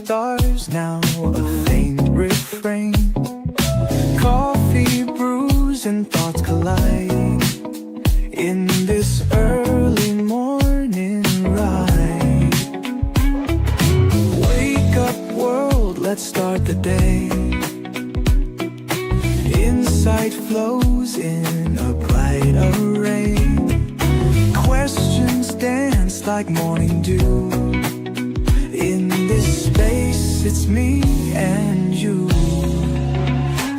stars, now a faint refrain. Coffee brews and thoughts collide in this early morning ride. Wake up world, let's start the day. Insight flows in a bright array. Questions dance like morning dew. In this space, it's me and you.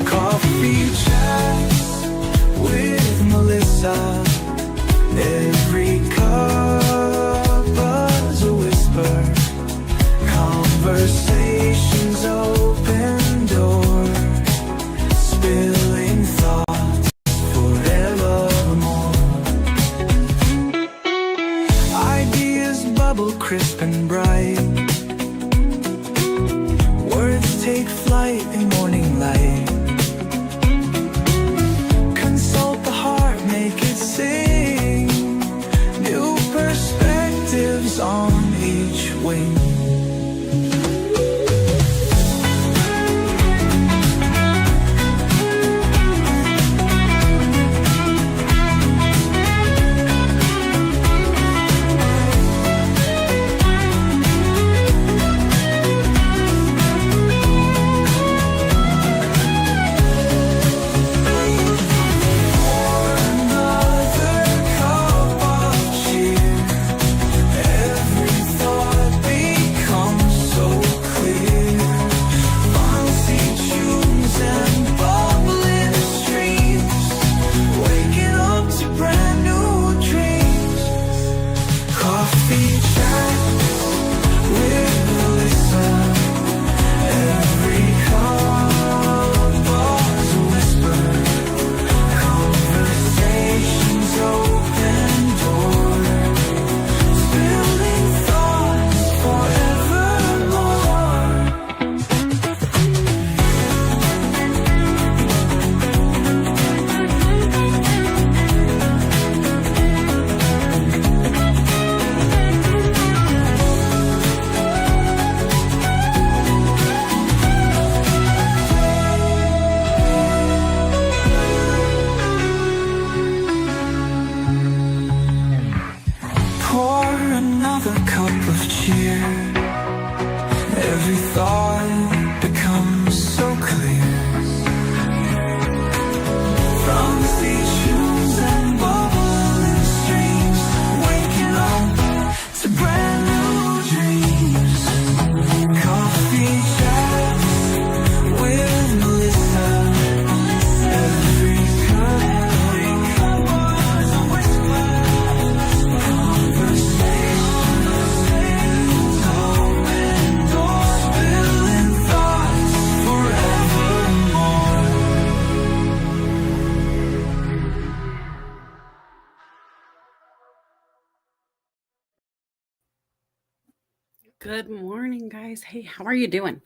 Coffee chats with Melissa. Every cup is a whisper. Conversations open doors. Spilling thoughts forevermore. Ideas bubble crisp and bright. Words take flight in morning light. Consult the heart, make it sing. New perspectives on each wing. Good morning, guys. Hey, how are you doing?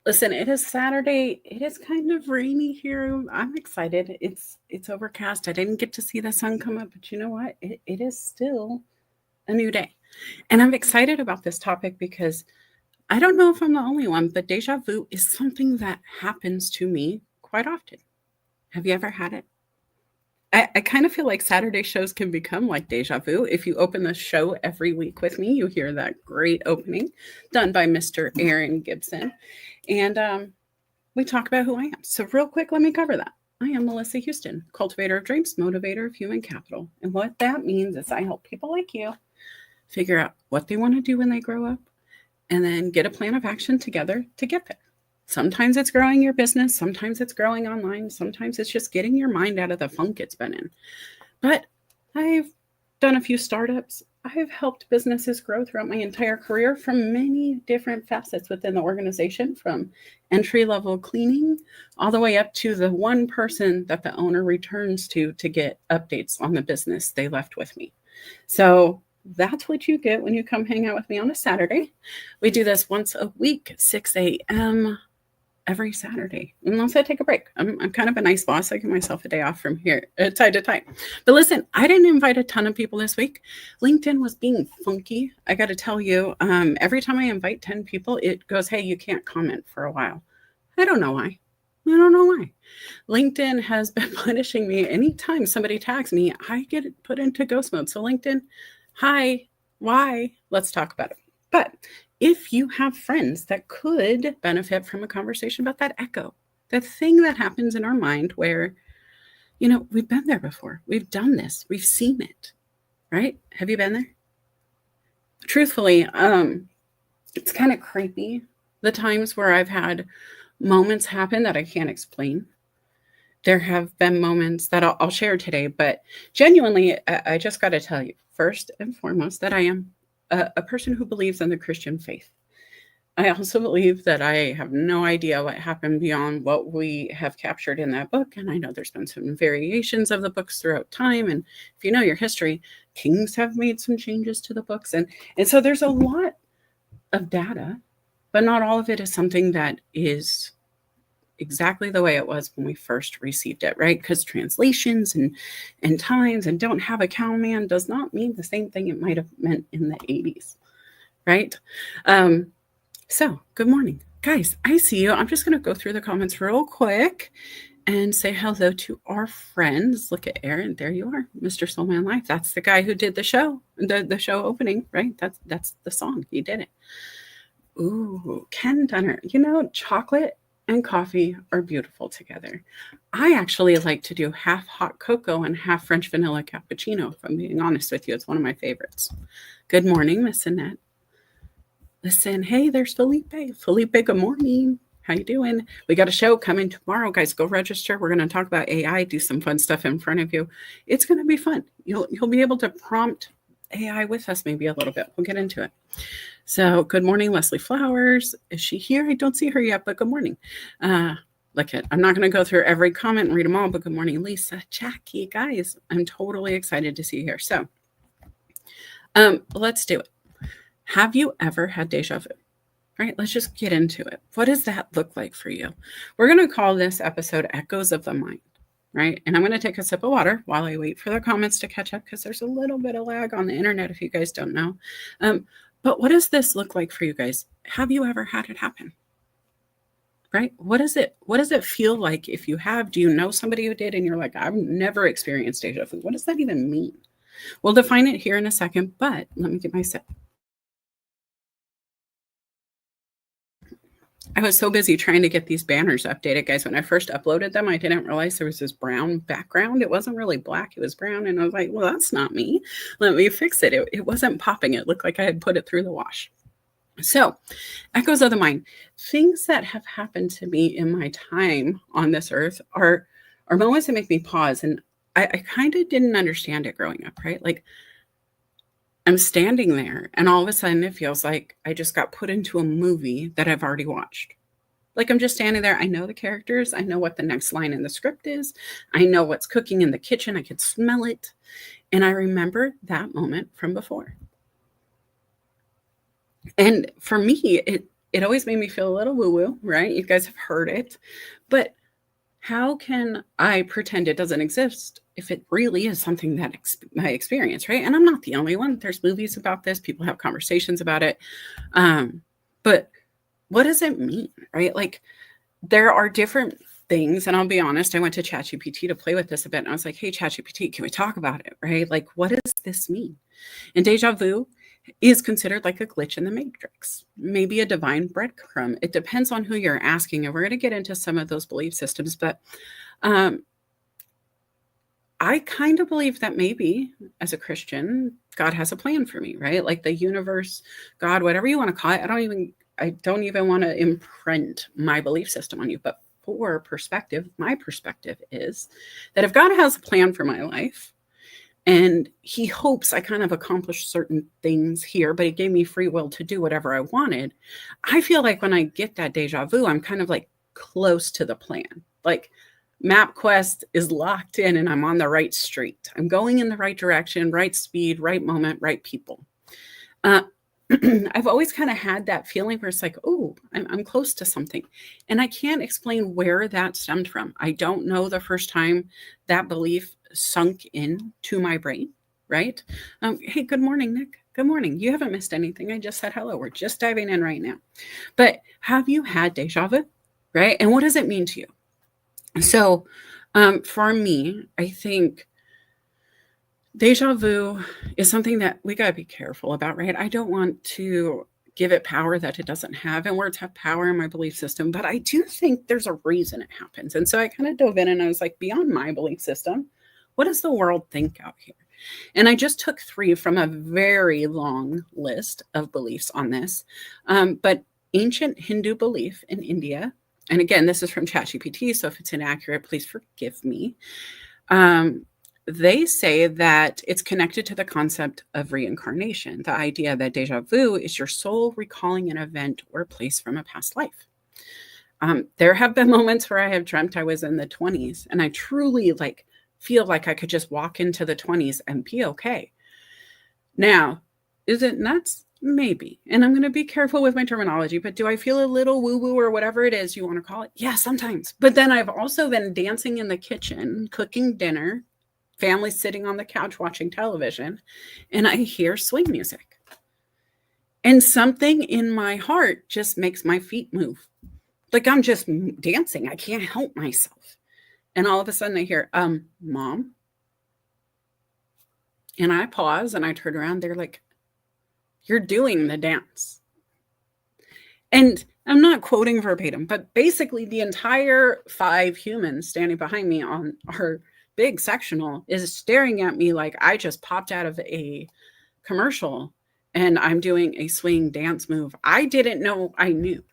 Listen, it is Saturday. It is kind of rainy here. I'm excited. It's overcast. I didn't get to see the sun come up, but you know what? It is still a new day. And I'm excited about this topic because I don't know if I'm the only one, but deja vu is something that happens to me quite often. Have you ever had it? I kind of feel like Saturday shows can become like deja vu. If you open the show every week with me, you hear that great opening done by Mr. Aaron Gibson. And we talk about who I am. So real quick, let me cover that. I am Melissa Houston, cultivator of dreams, motivator of human capital. And what that means is I help people like you figure out what they want to do when they grow up and then get a plan of action together to get there. Sometimes it's growing your business. Sometimes it's growing online. Sometimes it's just getting your mind out of the funk it's been in. But I've done a few startups. I've helped businesses grow throughout my entire career from many different facets within the organization, from entry-level cleaning all the way up to the one person that the owner returns to get updates on the business they left with me. So that's what you get when you come hang out with me on a Saturday. We do this once a week, 6 a.m. every Saturday, unless I take a break. I'm kind of a nice boss. I give myself a day off from here, time to time. But listen, I didn't invite a ton of people this week. LinkedIn was being funky. I got to tell you, every time I invite 10 people, it goes, hey, you can't comment for a while. I don't know why. I don't know why. LinkedIn has been punishing me. Anytime somebody tags me, I get put into ghost mode. So LinkedIn, hi, why? Let's talk about it. But if you have friends that could benefit from a conversation about that echo, the thing that happens in our mind where, we've been there before. We've done this. We've seen it, right? Have you been there? Truthfully, it's kind of creepy. The times where I've had moments happen that I can't explain. There have been moments that I'll share today, but genuinely, I just got to tell you, first and foremost, that I am a person who believes in the Christian faith. I also believe that I have no idea what happened beyond what we have captured in that book. And I know there's been some variations of the books throughout time. And if you know your history, kings have made some changes to the books. And so there's a lot of data, but not all of it is something that is exactly the way it was when we first received it, right? Because translations and times and don't have a cowman does not mean the same thing it might have meant in the 80s, right? So good morning, guys. I see you. I'm just going to go through the comments real quick and say hello to our friends. Look at Aaron. There you are, Mr. Soulman Life. That's the guy who did the show, the show opening, right? That's the song. He did it. Ooh, Ken Dunner. Chocolate and coffee are beautiful together. I actually like to do half hot cocoa and half French vanilla cappuccino, if I'm being honest with you. It's one of my favorites. Good morning, Miss Annette. Listen, hey, there's Felipe. Felipe, good morning. How you doing? We got a show coming tomorrow, guys. Go register. We're going to talk about AI, do some fun stuff in front of you. It's going to be fun. You'll be able to prompt AI with us maybe a little bit. We'll get into it. So good morning, Leslie Flowers. Is she here? I don't see her yet, but good morning. I'm not going to go through every comment and read them all, but good morning, Lisa, Jackie, guys. I'm totally excited to see you here. So let's do it. Have you ever had deja vu? Right, let's just get into it. What does that look like for you? We're going to call this episode Echoes of the Mind, right? And I'm going to take a sip of water while I wait for the comments to catch up because there's a little bit of lag on the internet if you guys don't know. But what does this look like for you guys? Have you ever had it happen? Right? What does it feel like if you have? Do you know somebody who did and you're like, I've never experienced deja vu? What does that even mean? We'll define it here in a second, but let me get my sip. I was so busy trying to get these banners updated, guys. When I first uploaded them, I didn't realize there was this brown background. It wasn't really black. It was brown. And I was like, well, that's not me. Let me fix it. It wasn't popping. It looked like I had put it through the wash. So echoes of the mind, things that have happened to me in my time on this earth are moments that make me pause. And I kind of didn't understand it growing up, right? Like I'm standing there and all of a sudden it feels like I just got put into a movie that I've already watched. Like I'm just standing there. I know the characters. I know what the next line in the script is. I know what's cooking in the kitchen. I could smell it. And I remember that moment from before. And for me, it always made me feel a little woo-woo, right? You guys have heard it. But how can I pretend it doesn't exist if it really is something that I experience, right? And I'm not the only one. There's movies about this. People have conversations about it. But what does it mean, right? Like there are different things. And I'll be honest, I went to ChatGPT to play with this a bit. And I was like, hey, ChatGPT, can we talk about it, right? Like, what does this mean? And deja vu is considered like a glitch in the matrix, maybe a divine breadcrumb. It depends on who you're asking. And we're going to get into some of those belief systems. But I kind of believe that maybe as a Christian, God has a plan for me, right? Like the universe, God, whatever you want to call it. I don't even want to imprint my belief system on you. But for perspective, my perspective is that if God has a plan for my life, and he hopes I kind of accomplish certain things here, but he gave me free will to do whatever I wanted. I feel like when I get that deja vu, I'm kind of like close to the plan. Like MapQuest is locked in and I'm on the right street. I'm going in the right direction, right speed, right moment, right people. I've always kind of had that feeling where it's like, oh, I'm close to something. And I can't explain where that stemmed from. I don't know the first time that belief sunk into my brain, right? Hey, good morning, Nick. Good morning. You haven't missed anything. I just said hello. We're just diving in right now. But have you had deja vu, right? And what does it mean to you? So for me, I think deja vu is something that we got to be careful about, right? I don't want to give it power that it doesn't have, and words have power in my belief system, but I do think there's a reason it happens. And so I kind of dove in and I was like, beyond my belief system, what does the world think out here? And I just took 3 from a very long list of beliefs on this. But ancient Hindu belief in India, and again, this is from ChatGPT, so if it's inaccurate, please forgive me. They say that it's connected to the concept of reincarnation, the idea that deja vu is your soul recalling an event or place from a past life. There have been moments where I have dreamt I was in the 20s, and I truly feel like I could just walk into the 20s and be okay. Now, is it nuts? Maybe. And I'm going to be careful with my terminology, but do I feel a little woo-woo or whatever it is you want to call it? Yeah, sometimes. But then I've also been dancing in the kitchen, cooking dinner, family sitting on the couch watching television, and I hear swing music. And something in my heart just makes my feet move. Like I'm just dancing. I can't help myself. And all of a sudden I hear, Mom. And I pause and I turn around. They're like, you're doing the dance. And I'm not quoting verbatim, but basically the entire 5 humans standing behind me on our big sectional is staring at me like I just popped out of a commercial and I'm doing a swing dance move. I didn't know I knew.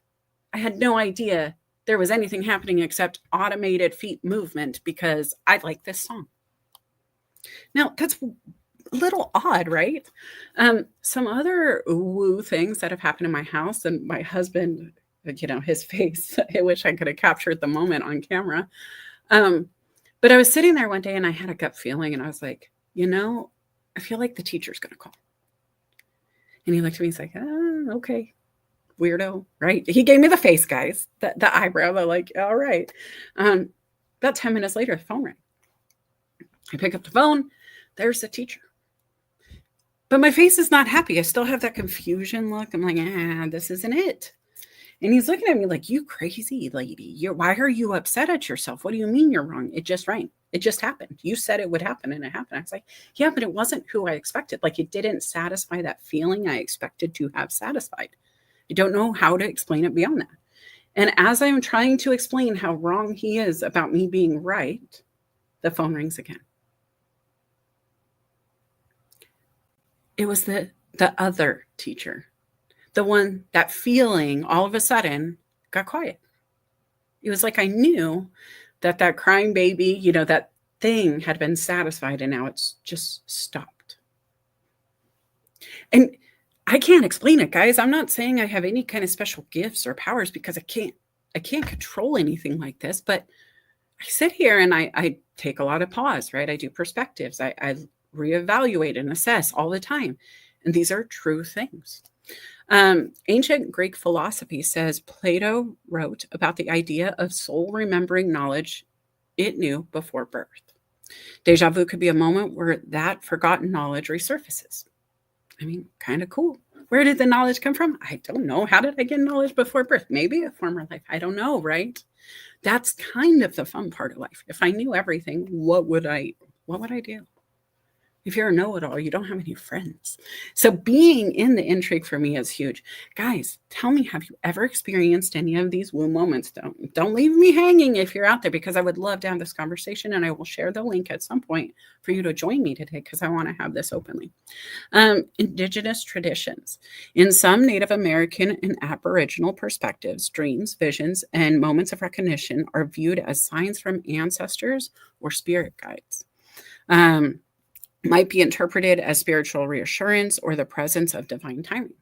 I had no idea there was anything happening except automated feet movement because I like this song. Now, that's a little odd, right? Some other woo things that have happened in my house, and my husband, his face, I wish I could have captured the moment on camera. But I was sitting there one day and I had a gut feeling and I was like, I feel like the teacher's going to call. And he looked at me and he's like, okay, weirdo, right? He gave me the face, guys, the eyebrow. They're like, all right. About 10 minutes later, the phone rang. I pick up the phone. There's the teacher. But my face is not happy. I still have that confusion look. I'm like, this isn't it. And he's looking at me like, you crazy lady. Why are you upset at yourself? What do you mean you're wrong? It just rang. It just happened. You said it would happen and it happened. I was like, yeah, but it wasn't who I expected. It didn't satisfy that feeling I expected to have satisfied. I don't know how to explain it beyond that. And as I'm trying to explain how wrong he is about me being right, the phone rings again. It was the other teacher. The one, that feeling all of a sudden got quiet. It was like I knew that crying baby, that thing had been satisfied and now it's just stopped. And I can't explain it, guys. I'm not saying I have any kind of special gifts or powers because I can't control anything like this, but I sit here and I take a lot of pause, right? I do perspectives. I reevaluate and assess all the time. And these are true things. Ancient Greek philosophy says Plato wrote about the idea of soul remembering knowledge it knew before birth. Deja vu could be a moment where that forgotten knowledge resurfaces. I mean, kind of cool. Where did the knowledge come from? I don't know. How did I get knowledge before birth? Maybe a former life. I don't know, right? That's kind of the fun part of life. If I knew everything, what would I do? If you're a know-it-all, you don't have any friends. So being in the intrigue for me is huge. Guys, tell me, have you ever experienced any of these woo moments? Don't leave me hanging if you're out there, because I would love to have this conversation, and I will share the link at some point for you to join me today because I want to have this openly. Indigenous traditions. In some Native American and Aboriginal perspectives, dreams, visions, and moments of recognition are viewed as signs from ancestors or spirit guides. Might be interpreted as spiritual reassurance or the presence of divine timing.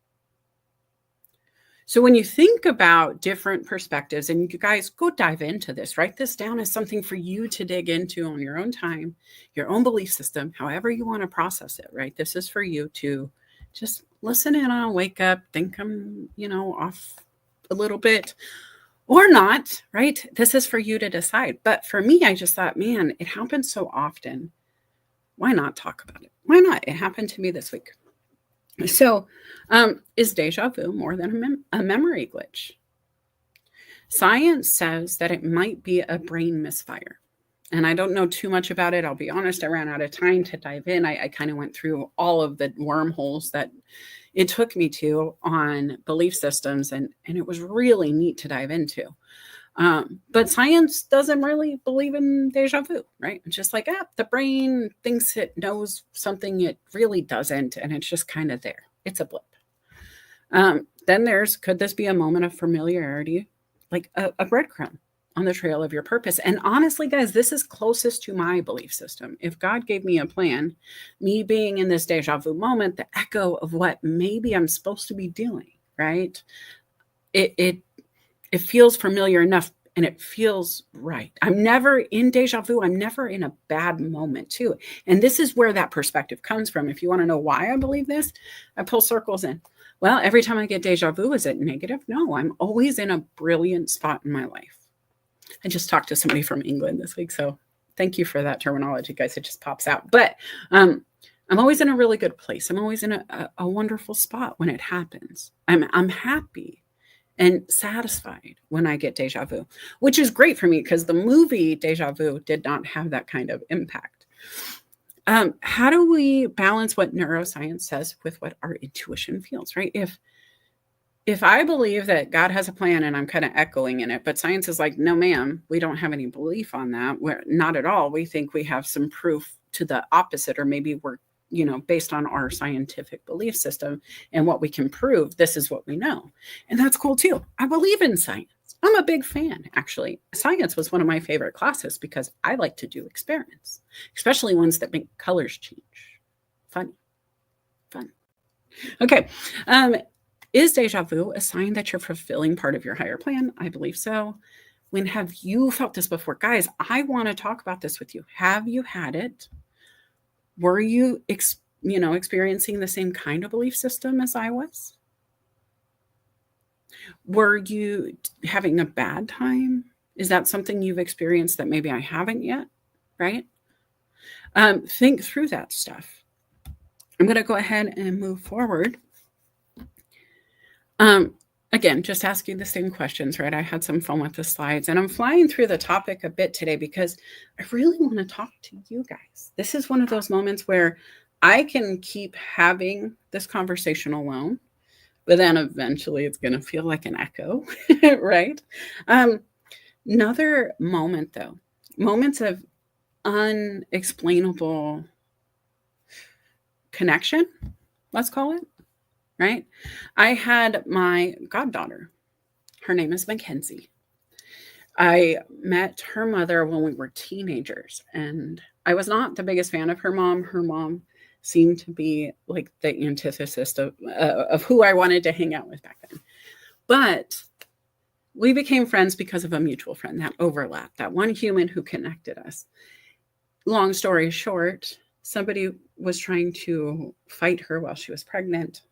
So when you think about different perspectives, and you guys go dive into this, write this down as something for you to dig into on your own time, your own belief system, however you want to process it, right? This is for you to just listen in on, wake up, think I'm, off a little bit or not, right? This is for you to decide. But for me, I just thought, man, it happens so often. Why not talk about it? Why not? It happened to me this week. So, is deja vu more than a memory glitch? Science says that it might be a brain misfire. And I don't know too much about it. I'll be honest, I ran out of time to dive in. I kind of went through all of the wormholes that it took me to on belief systems, and it was really neat to dive into. But science doesn't really believe in deja vu, right? It's just like, the brain thinks it knows something it really doesn't, and it's just kind of there. It's a blip. Then could this be a moment of familiarity, like a breadcrumb on the trail of your purpose? And honestly, guys, this is closest to my belief system. If God gave me a plan, me being in this deja vu moment, the echo of what maybe I'm supposed to be doing, right? It feels familiar enough, and it feels right. I'm never in deja vu. I'm never in a bad moment too. And this is where that perspective comes from. If you want to know why I believe this, I pull circles in. Well, every time I get deja vu, is it negative? No, I'm always in a brilliant spot in my life. I just talked to somebody from England this week, so thank you for that terminology, guys. It just pops out. But I'm always in a really good place. I'm always in a wonderful spot when it happens. I'm happy and satisfied when I get deja vu, which is great for me because the movie Deja Vu did not have that kind of impact. How do we balance what neuroscience says with what our intuition feels, right? If I believe that God has a plan and I'm kind of echoing in it, but science is like, no, ma'am, we don't have any belief on that. We're not at all. We think we have some proof to the opposite, or maybe we're, based on our scientific belief system and what we can prove, this is what we know. And that's cool too. I believe in science. I'm a big fan, actually. Science was one of my favorite classes because I like to do experiments, especially ones that make colors change. Fun. Okay. Is deja vu a sign that you're fulfilling part of your higher plan? I believe so. When have you felt this before? Guys, I want to talk about this with you. Have you had it? Were you, experiencing the same kind of belief system as I was? Were you having a bad time? Is that something you've experienced that maybe I haven't yet? Right? Think through that stuff. I'm going to go ahead and move forward. Again, just asking the same questions, right? I had some fun with the slides, and I'm flying through the topic a bit today because I really want to talk to you guys. This is one of those moments where I can keep having this conversation alone, but then eventually it's going to feel like an echo, right? Another moment though, moments of unexplainable connection, let's call it. Right? I had my goddaughter. Her name is Mackenzie. I met her mother when we were teenagers, and I was not the biggest fan of her mom. Her mom seemed to be like the antithesis of who I wanted to hang out with back then. But we became friends because of a mutual friend, that overlap, that one human who connected us. Long story short, somebody was trying to fight her while she was pregnant.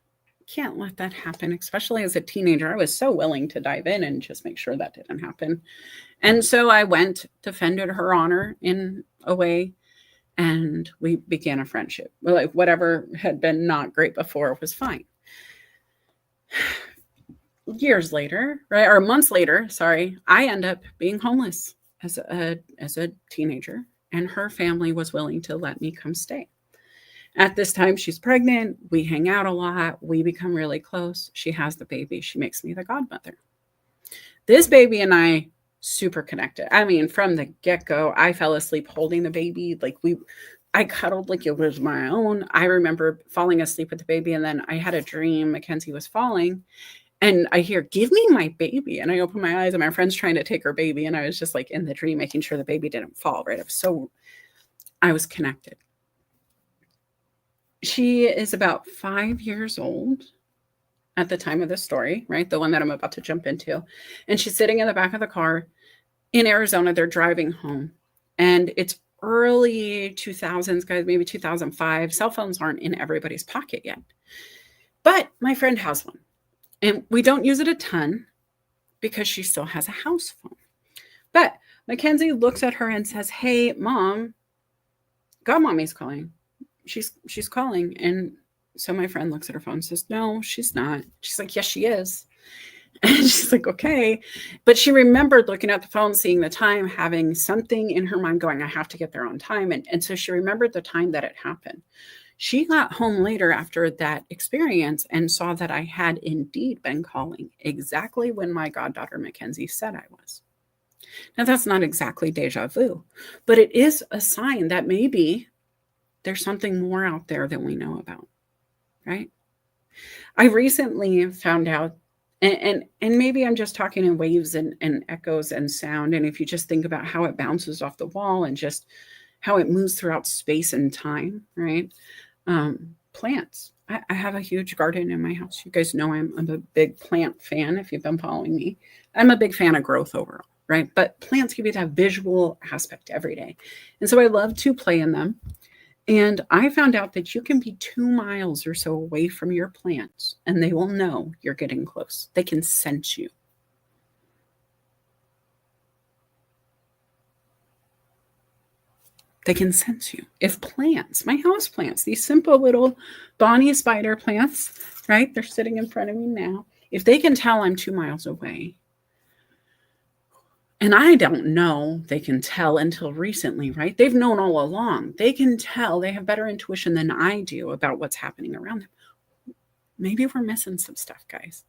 Can't let that happen, especially as a teenager. I was so willing to dive in and just make sure that didn't happen. And so I went, defended her honor in a way, and we began a friendship. Like whatever had been not great before was fine. Years later, right, or months later, sorry, I end up being homeless as a teenager, and her family was willing to let me come stay. At this time, she's pregnant. We hang out a lot. We become really close. She has the baby. She makes me the godmother. This baby and I, super connected. I mean, from the get-go, I fell asleep holding the baby. I cuddled like it was my own. I remember falling asleep with the baby, and then I had a dream Mackenzie was falling, and I hear, "Give me my baby." And I open my eyes, and my friend's trying to take her baby, and I was just like in the dream, making sure the baby didn't fall, right? I was connected. She is about 5 years old at the time of this story, right? The one that I'm about to jump into. And she's sitting in the back of the car in Arizona. They're driving home. And it's early 2000s, guys, maybe 2005. Cell phones aren't in everybody's pocket yet. But my friend has one, and we don't use it a ton because she still has a house phone. But Mackenzie looks at her and says, "Hey, Mom, Godmommy's calling. She's calling." And so my friend looks at her phone and says, "No, she's not." She's like, "Yes, she is." And she's like, "Okay." But she remembered looking at the phone, seeing the time, having something in her mind going, "I have to get there on time." And so she remembered the time that it happened. She got home later after that experience and saw that I had indeed been calling exactly when my goddaughter Mackenzie said I was. Now, that's not exactly deja vu, but it is a sign that maybe there's something more out there than we know about, right? I recently found out, and maybe I'm just talking in waves and echoes and sound. And if you just think about how it bounces off the wall and just how it moves throughout space and time, right? Plants. I have a huge garden in my house. You guys know I'm a big plant fan if you've been following me. I'm a big fan of growth overall, right? But plants give you that visual aspect every day. And so I love to play in them. And I found out that you can be 2 miles or so away from your plants and they will know you're getting close. They can sense you. They can sense you. If plants, my house plants, these simple little Bonnie spider plants, right? They're sitting in front of me now. If they can tell I'm 2 miles away, and I don't know, they can tell until recently, right? They've known all along. They can tell, they have better intuition than I do about what's happening around them. Maybe we're missing some stuff, guys.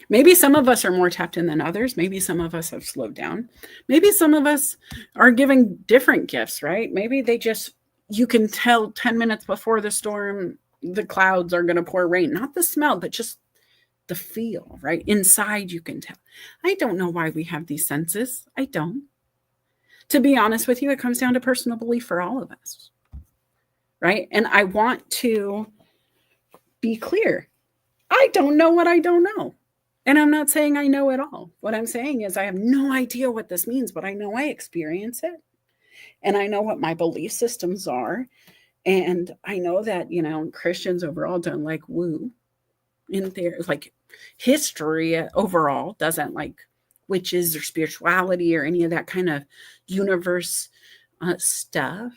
Maybe some of us are more tapped in than others. Maybe some of us have slowed down. Maybe some of us are giving different gifts, right? Maybe they just, you can tell 10 minutes before the storm, the clouds are going to pour rain. Not the smell, but just the feel, right? Inside you can tell. I don't know why we have these senses. I don't. To be honest with you, it comes down to personal belief for all of us, right? And I want to be clear. I don't know what I don't know. And I'm not saying I know it all. What I'm saying is I have no idea what this means, but I know I experience it. And I know what my belief systems are. And I know that, Christians overall don't like woo. In there, like history overall doesn't like witches or spirituality or any of that kind of universe stuff.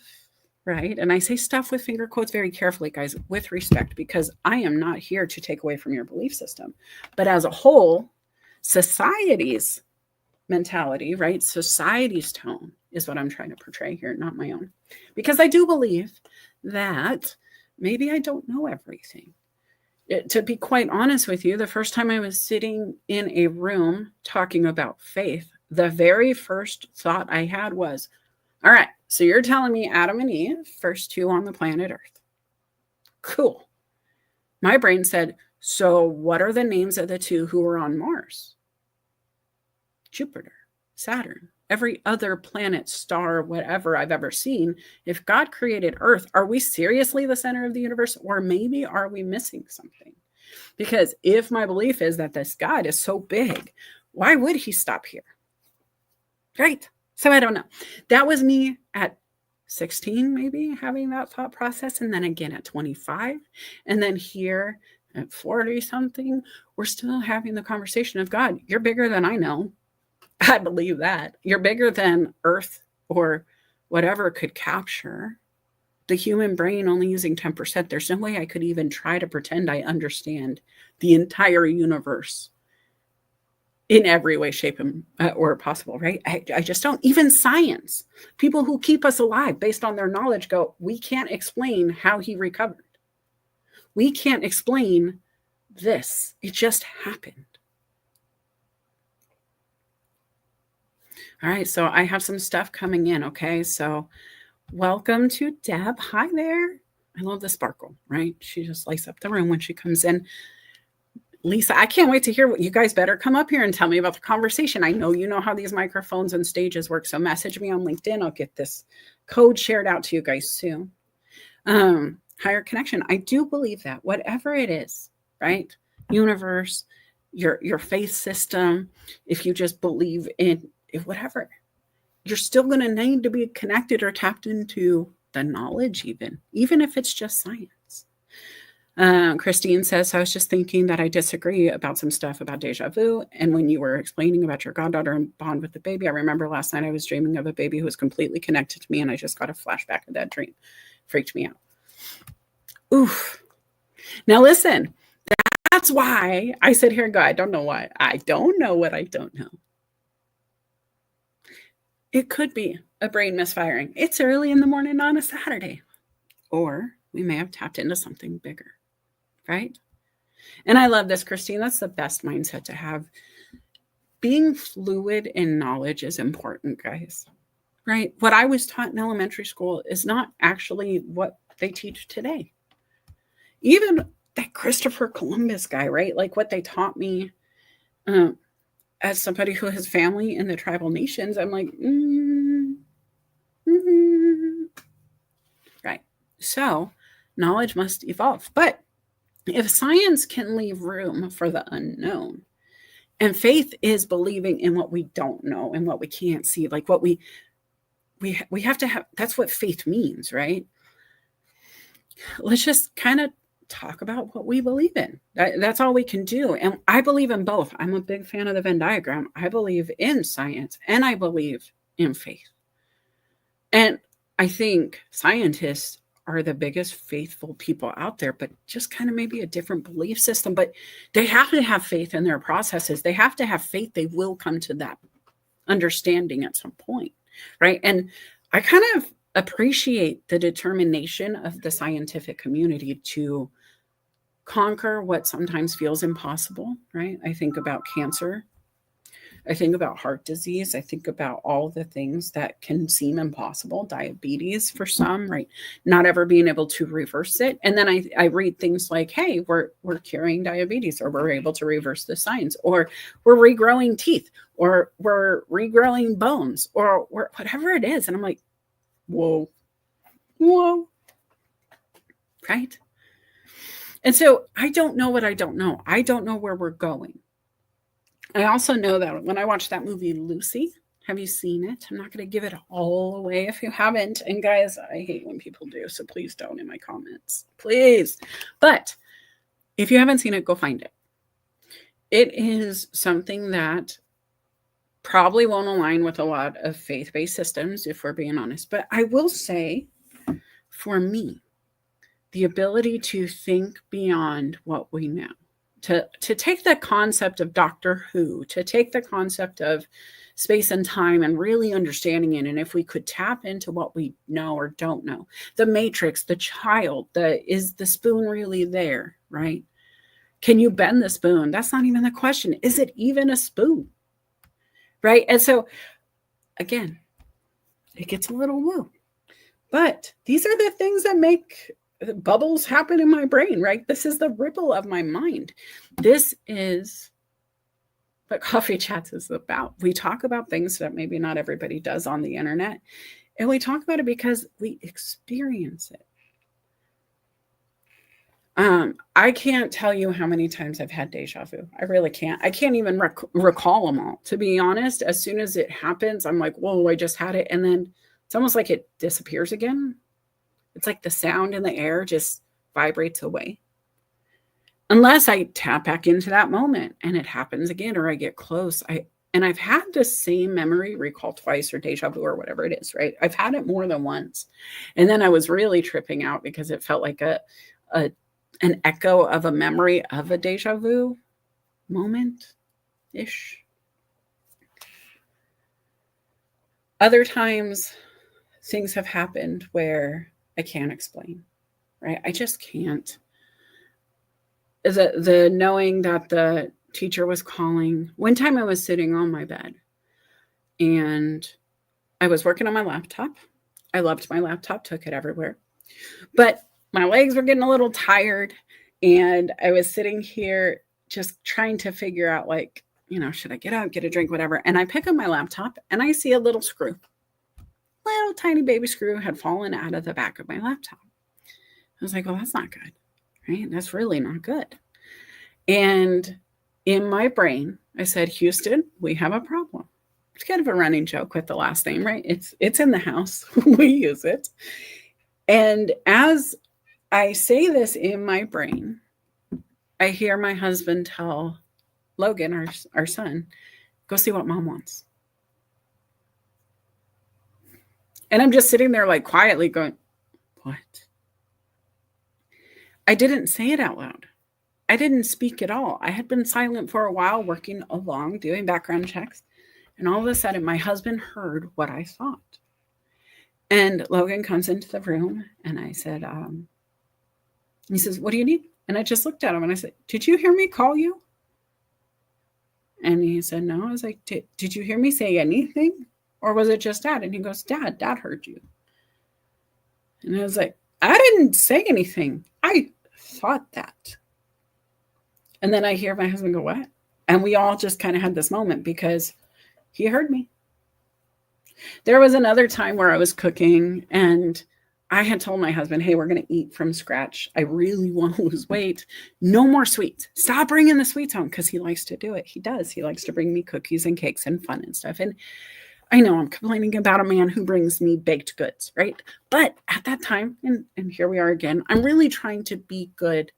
Right. And I say stuff with finger quotes very carefully, guys, with respect, because I am not here to take away from your belief system. But as a whole, society's mentality, right? Society's tone is what I'm trying to portray here, not my own. Because I do believe that maybe I don't know everything. To be quite honest with you, the first time I was sitting in a room talking about faith, the very first thought I had was, all right, so you're telling me Adam and Eve, first 2 on the planet Earth. Cool. My brain said, so what are the names of the 2 who were on Mars? Jupiter, Saturn, every other planet, star, whatever I've ever seen. If God created Earth, are we seriously the center of the universe? Or maybe are we missing something? Because if my belief is that this God is so big, why would he stop here? Right? So I don't know. That was me at 16, maybe having that thought process. And then again at 25. And then here at 40 something, we're still having the conversation of God. You're bigger than I know. I believe that. You're bigger than Earth or whatever could capture. The human brain only using 10%. There's no way I could even try to pretend I understand the entire universe in every way, shape, or possible, right? I just don't. Even science, people who keep us alive based on their knowledge go, we can't explain how he recovered. We can't explain this. It just happened. All right, so I have some stuff coming in, okay? So welcome to Deb. Hi there. I love the sparkle, right? She just lights up the room when she comes in. Lisa, I can't wait to hear what you guys better come up here and tell me about the conversation. I know you know how these microphones and stages work, so message me on LinkedIn. I'll get this code shared out to you guys soon. Higher connection. I do believe that whatever it is, right? Universe, your faith system, if you just believe in whatever, you're still going to need to be connected or tapped into the knowledge, even if it's just science. Christine says, I was just thinking that I disagree about some stuff about deja vu. And when you were explaining about your goddaughter and bond with the baby, I remember last night I was dreaming of a baby who was completely connected to me. And I just got a flashback of that dream. Freaked me out. Oof. Now listen, that's why I sit here and go, I don't know why. I don't know what I don't know. It could be a brain misfiring. It's early in the morning on a Saturday. Or we may have tapped into something bigger, right? And I love this, Christine. That's the best mindset to have. Being fluid in knowledge is important, guys, right? What I was taught in elementary school is not actually what they teach today. Even that Christopher Columbus guy, right? Like what they taught me as somebody who has family in the tribal nations, I'm like, right. So knowledge must evolve. But if science can leave room for the unknown, and faith is believing in what we don't know and what we can't see, like what we have to have, that's what faith means, right? Let's just kind of talk about what we believe in. That's all we can do. And I believe in both. I'm a big fan of the Venn diagram. I believe in science and I believe in faith. And I think scientists are the biggest faithful people out there, but just kind of maybe a different belief system. But they have to have faith in their processes. They have to have faith they will come to that understanding at some point, right? And I kind of appreciate the determination of the scientific community to conquer what sometimes feels impossible, right? I think about cancer. I think about heart disease. I think about all the things that can seem impossible, diabetes for some, right? Not ever being able to reverse it. And then I read things like, hey, we're curing diabetes, or we're able to reverse the signs, or we're regrowing teeth, or we're regrowing bones, or whatever it is. And I'm like, whoa, right? And so I don't know what I don't know. I don't know where we're going. I also know that when I watched that movie, Lucy, have you seen it? I'm not going to give it all away if you haven't. And guys, I hate when people do, so please don't in my comments, please. But if you haven't seen it, go find it. It is something that probably won't align with a lot of faith-based systems, if we're being honest. But I will say, for me, the ability to think beyond what we know, to take the concept of Doctor Who, to take the concept of space and time and really understanding it. And if we could tap into what we know or don't know, the matrix, the child, is the spoon really there, right? Can you bend the spoon? That's not even the question. Is it even a spoon? Right? And so, again, it gets a little woo. But these are the things that make bubbles happen in my brain, right? This is the ripple of my mind. This is what Coffee Chats is about. We talk about things that maybe not everybody does on the internet. And we talk about it because we experience it. I can't tell you how many times I've had deja vu. I really can't. I can't even recall them all, to be honest. As soon as it happens, I'm like, whoa, I just had it. And then it's almost like it disappears again. It's like the sound in the air just vibrates away. Unless I tap back into that moment and it happens again, or I get close. I've had the same memory recall twice, or deja vu, or whatever it is, right? I've had it more than once. And then I was really tripping out because it felt like an echo of a memory of a deja vu moment-ish. Other times, things have happened where I can't explain, right? I just can't. The knowing that the teacher was calling. One time I was sitting on my bed and I was working on my laptop. I loved my laptop, took it everywhere. But my legs were getting a little tired and I was sitting here just trying to figure out, like, should I get up, get a drink, whatever. And I pick up my laptop and I see a little screw. Little tiny baby screw had fallen out of the back of my laptop. I was like, well, that's not good, right? That's really not good. And in my brain, I said, Houston, we have a problem. It's kind of a running joke with the last name, right? It's in the house. We use it. And as I say this in my brain. I hear my husband tell Logan, our son, go see what mom wants. And I'm just sitting there like quietly going, what? I didn't say it out loud. I didn't speak at all. I had been silent for a while, working along, doing background checks. And all of a sudden, my husband heard what I thought. And Logan comes into the room and I said, he says, what do you need? And I just looked at him and I said, did you hear me call you? And he said, no. I was like, did you hear me say anything? Or was it just Dad? And he goes, Dad heard you. And I was like, I didn't say anything. I thought that. And then I hear my husband go, what? And we all just kind of had this moment because he heard me. There was another time where I was cooking and I had told my husband, hey, we're going to eat from scratch. I really want to lose weight. No more sweets. Stop bringing the sweets home, because he likes to do it. He does. He likes to bring me cookies and cakes and fun and stuff. And I know I'm complaining about a man who brings me baked goods, right? But at that time, and here we are again, I'm really trying to be good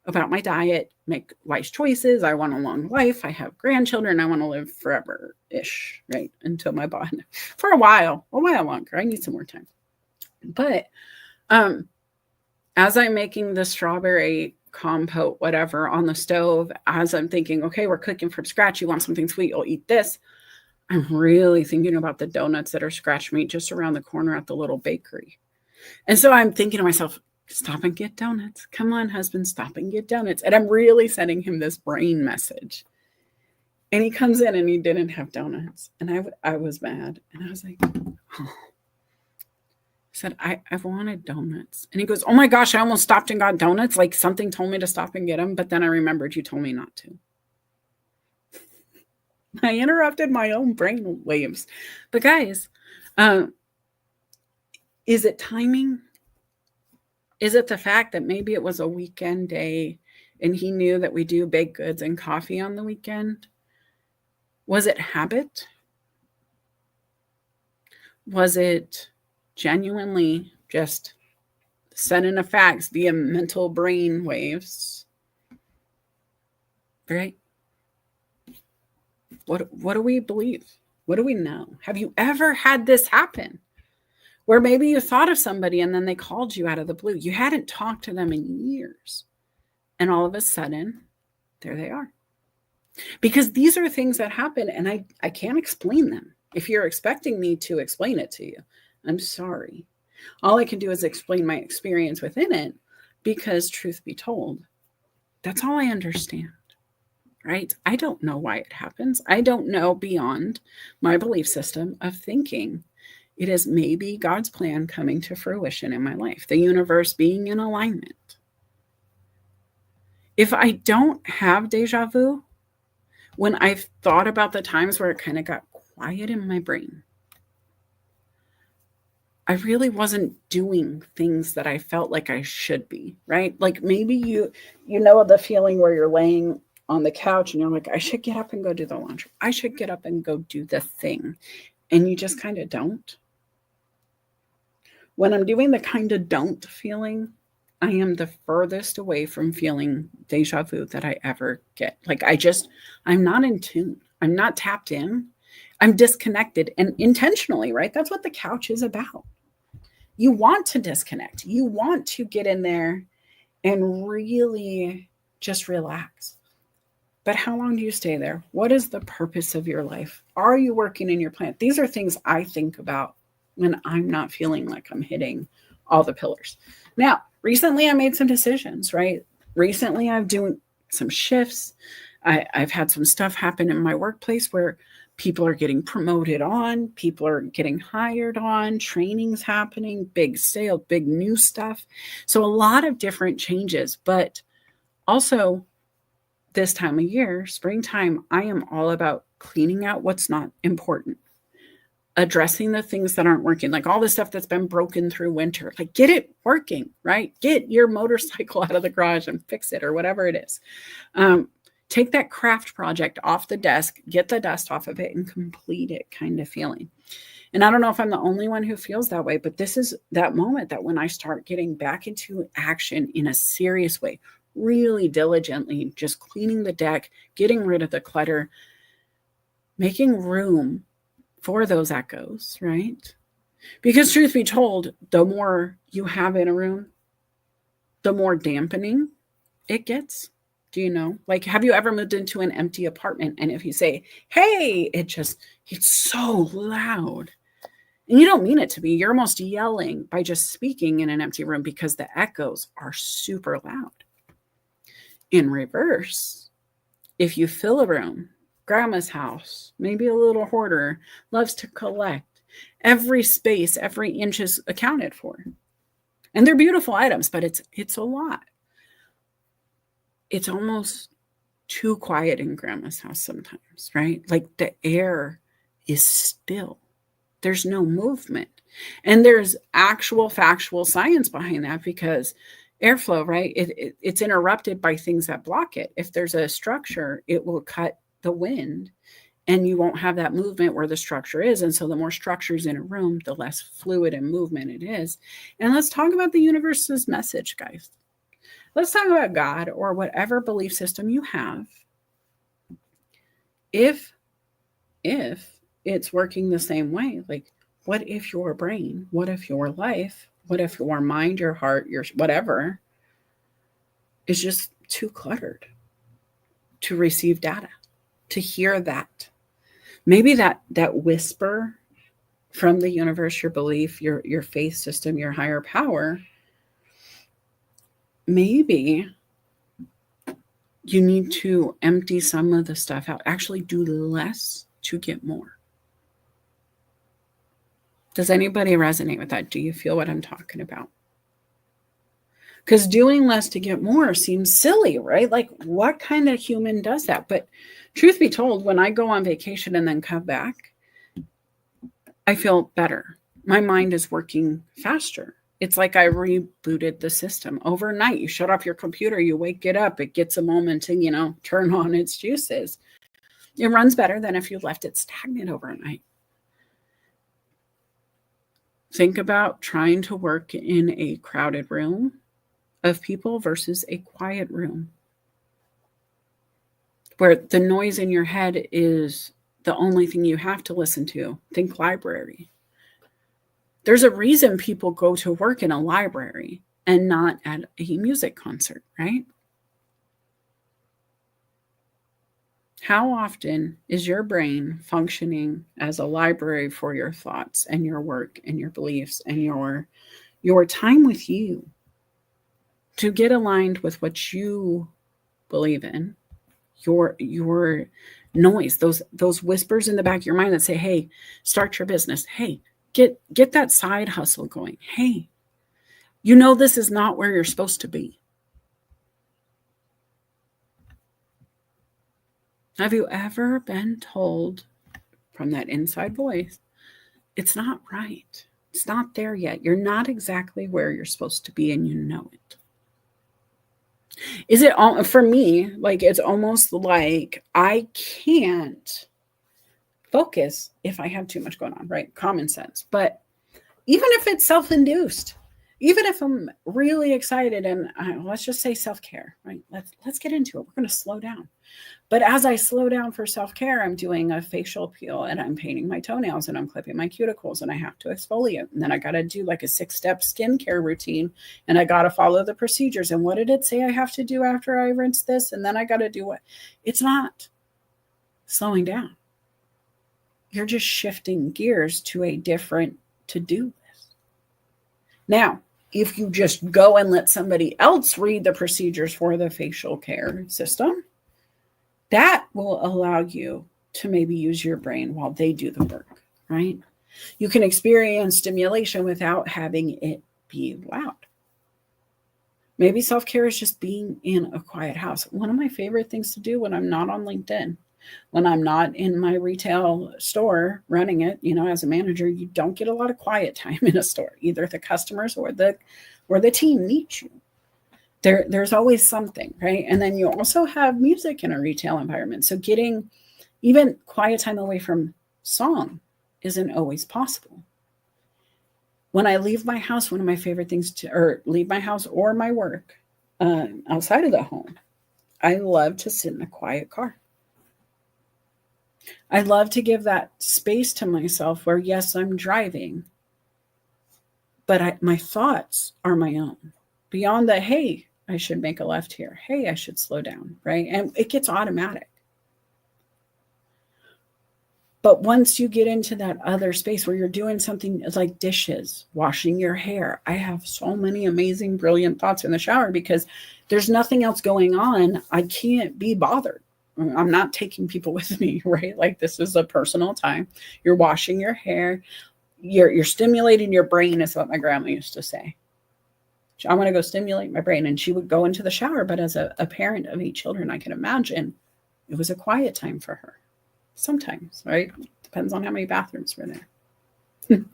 about my diet, make wise choices. I want a long life. I have grandchildren. I want to live forever-ish, right? Until my body, for a while longer. I need some more time. But as I'm making the strawberry compote, whatever, on the stove, as I'm thinking, okay, we're cooking from scratch. You want something sweet, you'll eat this. I'm really thinking about the donuts that are scratch meat just around the corner at the little bakery. And so I'm thinking to myself, stop and get donuts. Come on, husband, stop and get donuts. And I'm really sending him this brain message. And he comes in and he didn't have donuts. And I was mad. And I was like, oh. I said, I wanted donuts. And he goes, oh my gosh, I almost stopped and got donuts. Like something told me to stop and get them. But then I remembered you told me not to. I interrupted my own brain waves. But guys, is it timing? Is it the fact that maybe it was a weekend day and he knew that we do baked goods and coffee on the weekend? Was it habit? Was it genuinely just sending the facts via mental brain waves? Right? What do we believe? What do we know? Have you ever had this happen? Where maybe you thought of somebody and then they called you out of the blue. You hadn't talked to them in years. And all of a sudden, there they are. Because these are things that happen and I can't explain them. If you're expecting me to explain it to you, I'm sorry. All I can do is explain my experience within it, because truth be told, that's all I understand. Right? I don't know why it happens. I don't know beyond my belief system of thinking it is maybe God's plan coming to fruition in my life, the universe being in alignment. If I don't have deja vu, when I've thought about the times where it kind of got quiet in my brain, I really wasn't doing things that I felt like I should be, right? Like maybe you know the feeling where you're laying on the couch and you're like, I should get up and go do the laundry. I should get up and go do the thing. And you just kind of don't. When I'm doing the kind of don't feeling, I am the furthest away from feeling deja vu that I ever get. Like I'm not in tune. I'm not tapped in. I'm disconnected, and intentionally, right? That's what the couch is about. You want to disconnect. You want to get in there and really just relax. But how long do you stay there? What is the purpose of your life? Are you working in your plan? These are things I think about when I'm not feeling like I'm hitting all the pillars. Now, recently I made some decisions, right? Recently I'm doing some shifts. I've had some stuff happen in my workplace where people are getting promoted on, people are getting hired on, training's happening, big sale, big new stuff. So a lot of different changes, but also this time of year, springtime, I am all about cleaning out what's not important, addressing the things that aren't working, like all the stuff that's been broken through winter, like get it working, right? Get your motorcycle out of the garage and fix it or whatever it is. Take that craft project off the desk, get the dust off of it, and complete it kind of feeling. And I don't know if I'm the only one who feels that way, but this is that moment that when I start getting back into action in a serious way, really diligently, just cleaning the deck, getting rid of the clutter, making room for those echoes, right? Because truth be told, the more you have in a room, the more dampening it gets. Do you know? Like, have you ever moved into an empty apartment? And if you say, hey, it's so loud. And you don't mean it to be. You're almost yelling by just speaking in an empty room because the echoes are super loud. In reverse, if you fill a room, grandma's house, maybe a little hoarder, loves to collect. Every space, every inch is accounted for. And they're beautiful items, but it's a lot. It's almost too quiet in grandma's house sometimes, right? Like the air is still. There's no movement. And there's actual factual science behind that because airflow, right? It's interrupted by things that block it. If there's a structure, it will cut the wind and you won't have that movement where the structure is. And so the more structures in a room, the less fluid and movement it is. And let's talk about the universe's message, guys. Let's talk about God or whatever belief system you have. If it's working the same way, like what if your brain, what if your life, what if your mind, your heart, your whatever is just too cluttered to receive data, to hear that? Maybe that whisper from the universe, your belief, your faith system, your higher power, maybe you need to empty some of the stuff out, actually do less to get more. Does anybody resonate with that? Do you feel what I'm talking about? Because doing less to get more seems silly, right? Like what kind of human does that? But truth be told, when I go on vacation and then come back, I feel better. My mind is working faster. It's like I rebooted the system overnight. You shut off your computer, you wake it up, it gets a moment to, turn on its juices. It runs better than if you left it stagnant overnight. Think about trying to work in a crowded room of people versus a quiet room where the noise in your head is the only thing you have to listen to. Think library. There's a reason people go to work in a library and not at a music concert, right? How often is your brain functioning as a library for your thoughts and your work and your beliefs and your time with you to get aligned with what you believe in? Your noise, those whispers in the back of your mind that say, hey, start your business. Hey, get that side hustle going. Hey, this is not where you're supposed to be. Have you ever been told from that inside voice, it's not right. It's not there yet. You're not exactly where you're supposed to be and you know it. Is it all for me? Like it's almost like I can't focus if I have too much going on, right? Common sense. But even if it's self-induced, even if I'm really excited and let's just say self-care, right? Let's get into it. We're going to slow down. But as I slow down for self-care, I'm doing a facial peel and I'm painting my toenails and I'm clipping my cuticles and I have to exfoliate. And then I got to do like a 6-step skincare routine and I got to follow the procedures. And what did it say I have to do after I rinse this? And then I got to do what? It's not slowing down. You're just shifting gears to a different to-do list. Now, if you just go and let somebody else read the procedures for the facial care system, that will allow you to maybe use your brain while they do the work, right? You can experience stimulation without having it be loud. Maybe self-care is just being in a quiet house. One of my favorite things to do when I'm not on LinkedIn, when I'm not in my retail store running it, as a manager, you don't get a lot of quiet time in a store. Either the customers or the team need you. There's always something, right? And then you also have music in a retail environment. So getting even quiet time away from song isn't always possible. When I leave my house, one of my favorite things or leave my house or my work outside of the home, I love to sit in a quiet car. I love to give that space to myself where, yes, I'm driving, but my thoughts are my own. Beyond the, hey, I should make a left here. Hey, I should slow down, right? And it gets automatic. But once you get into that other space where you're doing something like dishes, washing your hair, I have so many amazing, brilliant thoughts in the shower because there's nothing else going on. I can't be bothered. I'm not taking people with me, right? Like this is a personal time. You're washing your hair. You're stimulating your brain is what my grandma used to say. I'm going to go stimulate my brain. And she would go into the shower. But as a parent of 8 children, I can imagine it was a quiet time for her. Sometimes, right? Depends on how many bathrooms were there.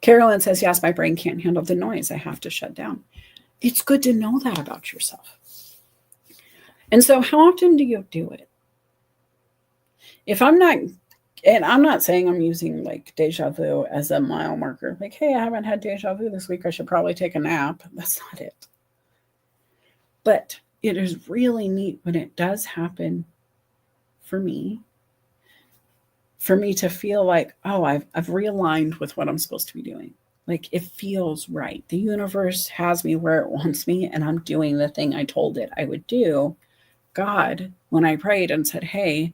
Carolyn says, yes, my brain can't handle the noise. I have to shut down. It's good to know that about yourself. And so how often do you do it? If I'm not, and I'm not saying I'm using like deja vu as a mile marker, like, hey, I haven't had deja vu this week. I should probably take a nap. That's not it. But it is really neat when it does happen for me to feel like, oh, I've realigned with what I'm supposed to be doing. Like it feels right. The universe has me where it wants me and I'm doing the thing I told it I would do. God, when I prayed and said, hey,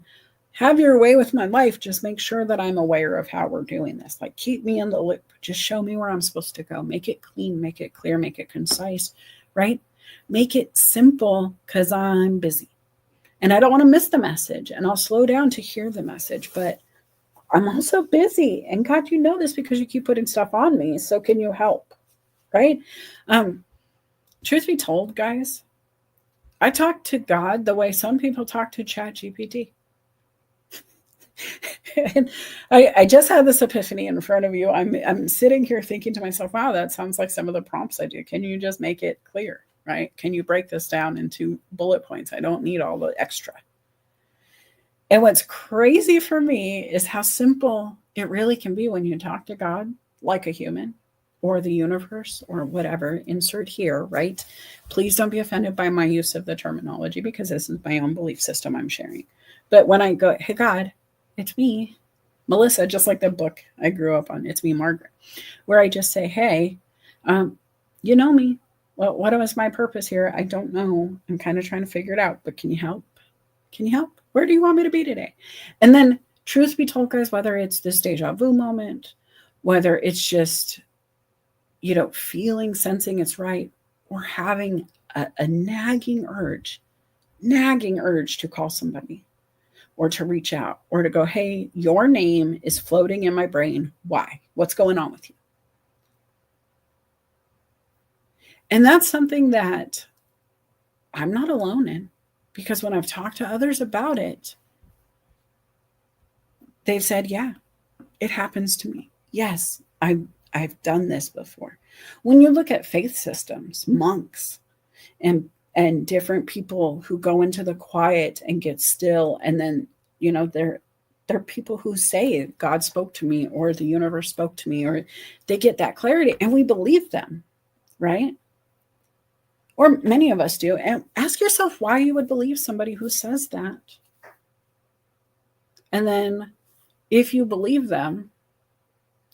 have your way with my life, just make sure that I'm aware of how we're doing this. Like keep me in the loop. Just show me where I'm supposed to go. Make it clean, make it clear, make it concise, right? Make it simple because I'm busy. And I don't want to miss the message and I'll slow down to hear the message, but I'm also busy. And God, you know this because you keep putting stuff on me. So can you help? Right? Truth be told, guys, I talk to God the way some people talk to ChatGPT. And I just had this epiphany in front of you. I'm sitting here thinking to myself, wow, that sounds like some of the prompts I do. Can you just make it clear? Right? Can you break this down into bullet points? I don't need all the extra. And what's crazy for me is how simple it really can be when you talk to God like a human or the universe or whatever, insert here, right? Please don't be offended by my use of the terminology because this is my own belief system I'm sharing. But when I go, hey, God, it's me, Melissa, just like the book I grew up on, It's Me, Margaret, where I just say, hey, you know me. Well, what was my purpose here? I don't know. I'm kind of trying to figure it out, but can you help? Can you help? Where do you want me to be today? And then truth be told, guys, whether it's this deja vu moment, whether it's just, feeling, sensing it's right, or having a nagging urge to call somebody or to reach out or to go, hey, your name is floating in my brain. Why? What's going on with you? And that's something that I'm not alone in. Because when I've talked to others about it, they've said, yeah, it happens to me. Yes, I've done this before. When you look at faith systems, monks and different people who go into the quiet and get still, and then, they're people who say God spoke to me or the universe spoke to me, or they get that clarity and we believe them, right? Or many of us do. And ask yourself why you would believe somebody who says that. And then if you believe them,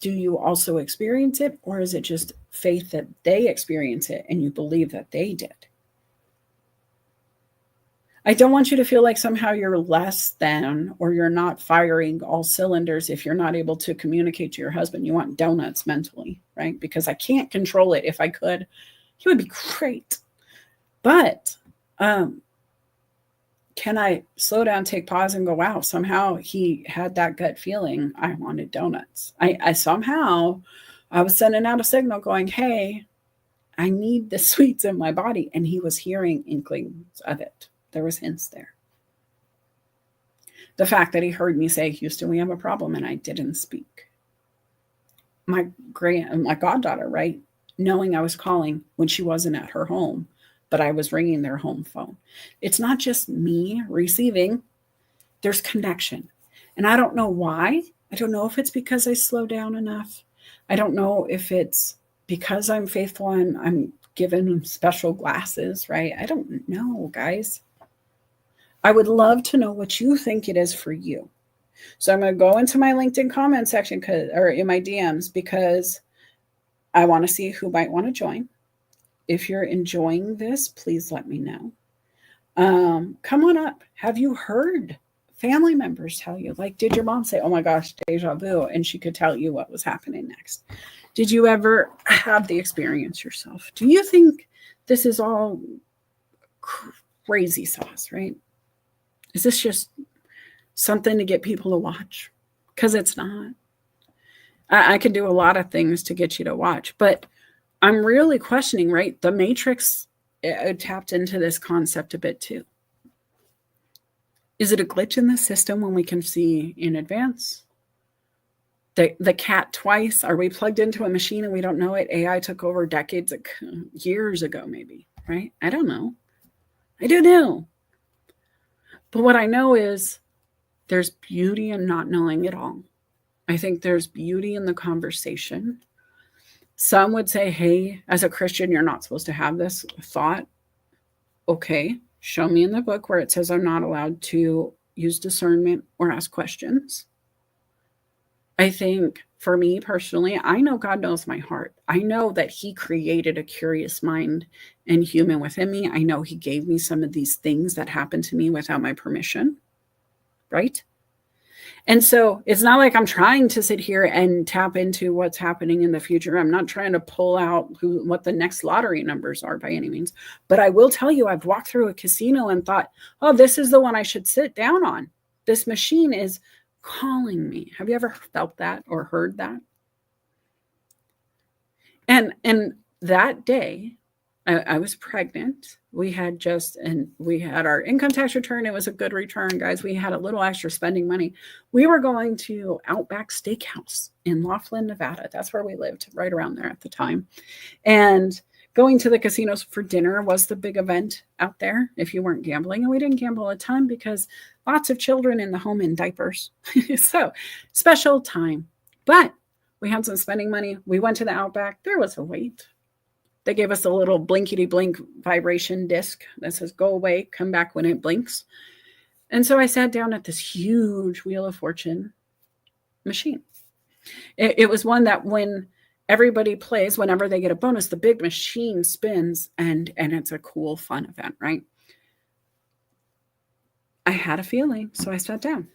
do you also experience it? Or is it just faith that they experience it and you believe that they did? I don't want you to feel like somehow you're less than or you're not firing all cylinders if you're not able to communicate to your husband. You want donuts mentally, right? Because I can't control it. If I could, he would be great. But can I slow down, take pause and go, wow, somehow he had that gut feeling. I wanted donuts. I somehow, I was sending out a signal going, hey, I need the sweets in my body. And he was hearing inklings of it. There was hints there. The fact that he heard me say, Houston, we have a problem. And I didn't speak. My goddaughter, right? Knowing I was calling when she wasn't at her home, but I was ringing their home phone. It's not just me receiving, there's connection. And I don't know why. I don't know if it's because I slow down enough. I don't know if it's because I'm faithful and I'm given them special glasses, right? I don't know, guys. I would love to know what you think it is for you. So I'm going to go into my LinkedIn comment section or in my DMs because I want to see who might want to join. If you're enjoying this, please let me know. Come on up. Have you heard family members tell you? Like, did your mom say, oh my gosh, deja vu, and she could tell you what was happening next? Did you ever have the experience yourself? Do you think this is all crazy sauce, right? Is this just something to get people to watch? Because it's not. I can do a lot of things to get you to watch, but I'm really questioning, right? The Matrix tapped into this concept a bit too. Is it a glitch in the system when we can see in advance? The cat twice. Are we plugged into a machine and we don't know it? AI took over years ago, maybe, right? I don't know. I don't know. But what I know is there's beauty in not knowing it all. I think there's beauty in the conversation. Some would say, hey, as a Christian, you're not supposed to have this thought. Okay, show me in the book where it says I'm not allowed to use discernment or ask questions. I think for me personally, I know God knows my heart. I know that he created a curious mind and human within me. I know he gave me some of these things that happened to me without my permission, right? And so it's not like I'm trying to sit here and tap into what's happening in the future. I'm not trying to pull out what the next lottery numbers are by any means. But I will tell you, I've walked through a casino and thought, oh, this is the one I should sit down on. This machine is calling me. Have you ever felt that or heard that? And that day, I was pregnant. We had our income tax return. It was a good return, guys. We had a little extra spending money. We were going to Outback Steakhouse in Laughlin, Nevada. That's where we lived, right around there at the time. And going to the casinos for dinner was the big event out there if you weren't gambling. And we didn't gamble a ton because lots of children in the home in diapers. So special time. But we had some spending money. We went to the Outback. There was a wait. They gave us a little blinkety blink vibration disc that says, go away, come back when it blinks. And so I sat down at this huge Wheel of Fortune machine. It was one that when everybody plays, whenever they get a bonus, the big machine spins and it's a cool, fun event, right? I had a feeling, so I sat down.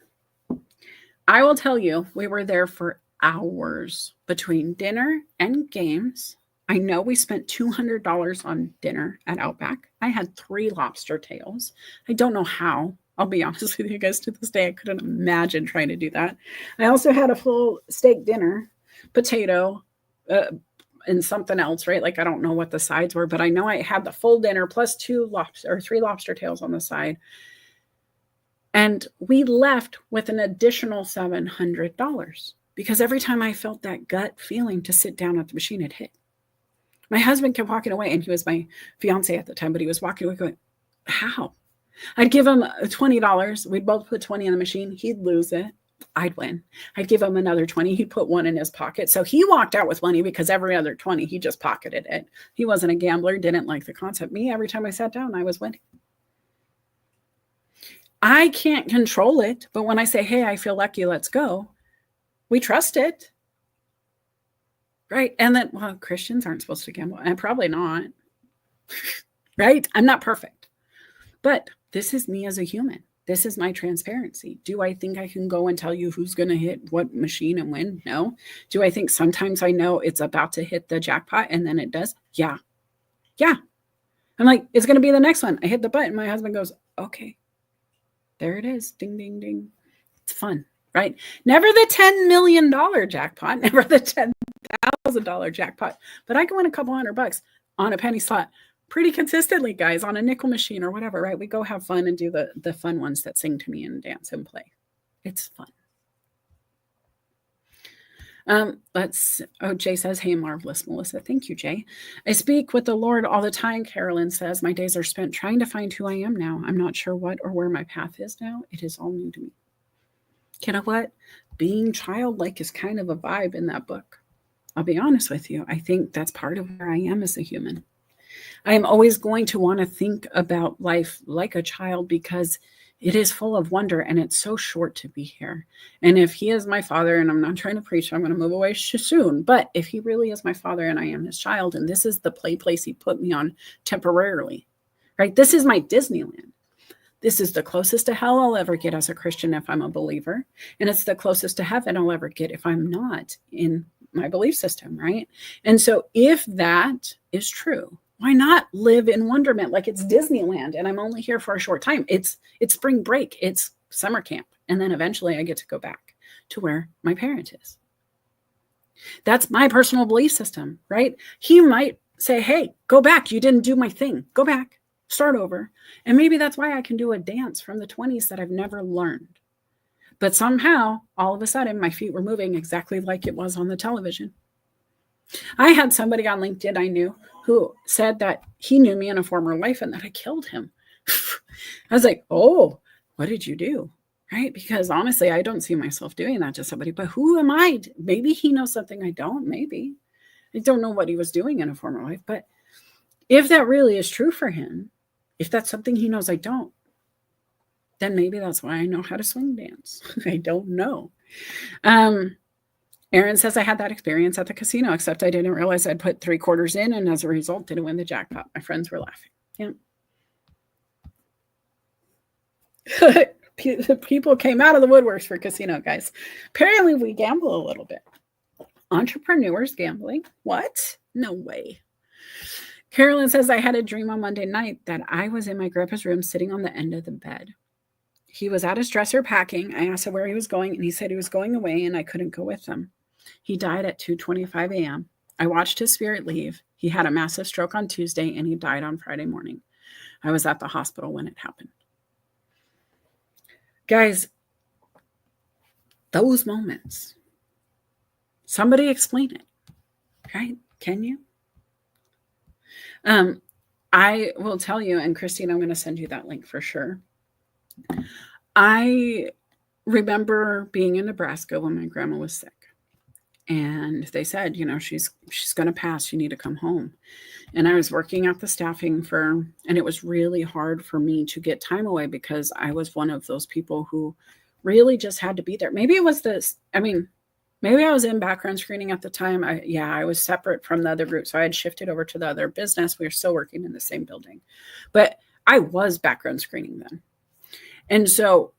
I will tell you, we were there for hours between dinner and games. I know we spent $200 on dinner at Outback. I had 3 lobster tails. I don't know how. I'll be honest with you guys, to this day, I couldn't imagine trying to do that. I also had a full steak dinner, potato, and something else, right? Like, I don't know what the sides were, but I know I had the full dinner plus 3 lobster tails on the side. And we left with an additional $700 because every time I felt that gut feeling to sit down at the machine, it hit. My husband kept walking away, and he was my fiance at the time, but he was walking away going, how? I'd give him $20. We'd both put 20 in the machine. He'd lose it. I'd win. I'd give him another 20. He'd put 1 in his pocket. So he walked out with money because every other 20, he just pocketed it. He wasn't a gambler, didn't like the concept. Me, every time I sat down, I was winning. I can't control it, but when I say, hey, I feel lucky, let's go, we trust it. Right? And then, well, Christians aren't supposed to gamble. And probably not. Right? I'm not perfect. But this is me as a human. This is my transparency. Do I think I can go and tell you who's going to hit what machine and when? No. Do I think sometimes I know it's about to hit the jackpot and then it does? Yeah. Yeah. I'm like, it's going to be the next one. I hit the button. My husband goes, okay, there it is. Ding, ding, ding. It's fun, right? Never the $10 million jackpot, never the $10,000 jackpot, but I can win a couple $100 on a penny slot pretty consistently, guys, on a nickel machine or whatever, right? We go have fun and do the fun ones that sing to me and dance and play. It's fun. Jay says, hey, marvelous Melissa. Thank you, Jay. I speak with the Lord all the time. Carolyn says, my days are spent trying to find who I am now. I'm not sure what or where my path is now. It is all new to me. You know what? Being childlike is kind of a vibe in that book. I'll be honest with you. I think that's part of where I am as a human. I am always going to want to think about life like a child because it is full of wonder and it's so short to be here. And if he is my father, and I'm not trying to preach, I'm going to move away soon, but if he really is my father and I am his child, and this is the place he put me on temporarily, right? This is my Disneyland. This is the closest to hell I'll ever get as a Christian if I'm a believer. And it's the closest to heaven I'll ever get if I'm not in my belief system, right? And so if that is true, why not live in wonderment like it's Disneyland and I'm only here for a short time? It's spring break, it's summer camp, and then eventually I get to go back to where my parent is. That's my personal belief system, right? He might say, hey, go back. You didn't do my thing. Go back, start over. And maybe that's why I can do a dance from the 20s that I've never learned. But somehow, all of a sudden, my feet were moving exactly like it was on the television. I had somebody on LinkedIn I knew who said that he knew me in a former life and that I killed him. I was like, oh, what did you do? Right? Because honestly, I don't see myself doing that to somebody, but who am I? Maybe he knows something I don't. Maybe. I don't know what he was doing in a former life, but if that really is true for him, if that's something he knows I don't, then maybe that's why I know how to swing dance. I don't know. Aaron says, I had that experience at the casino, except I didn't realize I'd put 3 quarters in and as a result didn't win the jackpot. My friends were laughing. Yeah. People came out of the woodworks for casino, guys. Apparently we gamble a little bit. Entrepreneurs gambling. What? No way. Carolyn says, I had a dream on Monday night that I was in my grandpa's room sitting on the end of the bed. He was at his dresser packing. I asked him where he was going, and he said he was going away, and I couldn't go with him. He died at 2:25 a.m. I watched his spirit leave. He had a massive stroke on Tuesday, and he died on Friday morning. I was at the hospital when it happened. Guys, those moments, somebody explain it, right? Can you? I will tell you, and Christine, I'm going to send you that link for sure. I remember being in Nebraska when my grandma was sick. And they said, she's going to pass. You need to come home. And I was working at the staffing firm, and it was really hard for me to get time away because I was one of those people who really just had to be there. Maybe it was maybe I was in background screening at the time. I was separate from the other group. So I had shifted over to the other business. We were still working in the same building, but I was background screening then. And so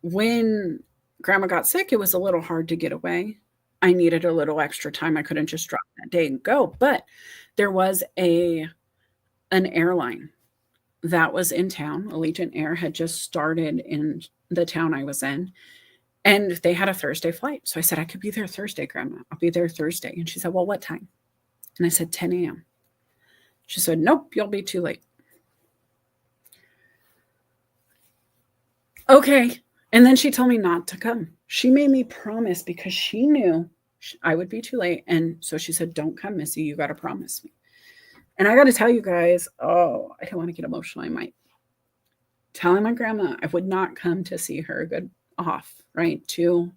when grandma got sick, it was a little hard to get away. I needed a little extra time. I couldn't just drop that day and go, but there was an airline that was in town. Allegiant Air had just started in the town I was in, and they had a Thursday flight. So I said, I could be there Thursday, Grandma. I'll be there Thursday. And she said, well, what time? And I said, 10 a.m. She said, nope, you'll be too late. Okay. And then she told me not to come. She made me promise because she knew I would be too late. And so she said, don't come, Missy. You got to promise me. And I got to tell you guys, I don't want to get emotional. I might. Telling my grandma I would not come to see her good off, right? To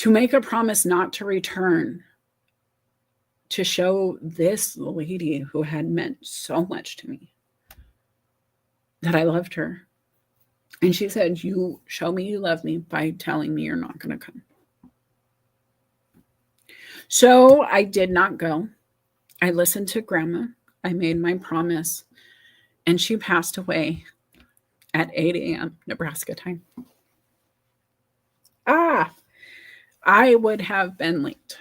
make a promise not to return, to show this lady who had meant so much to me that I loved her. And she said, you show me you love me by telling me you're not going to come. So I did not go. I listened to Grandma. I made my promise. And she passed away at 8 a.m. Nebraska time. I would have been late.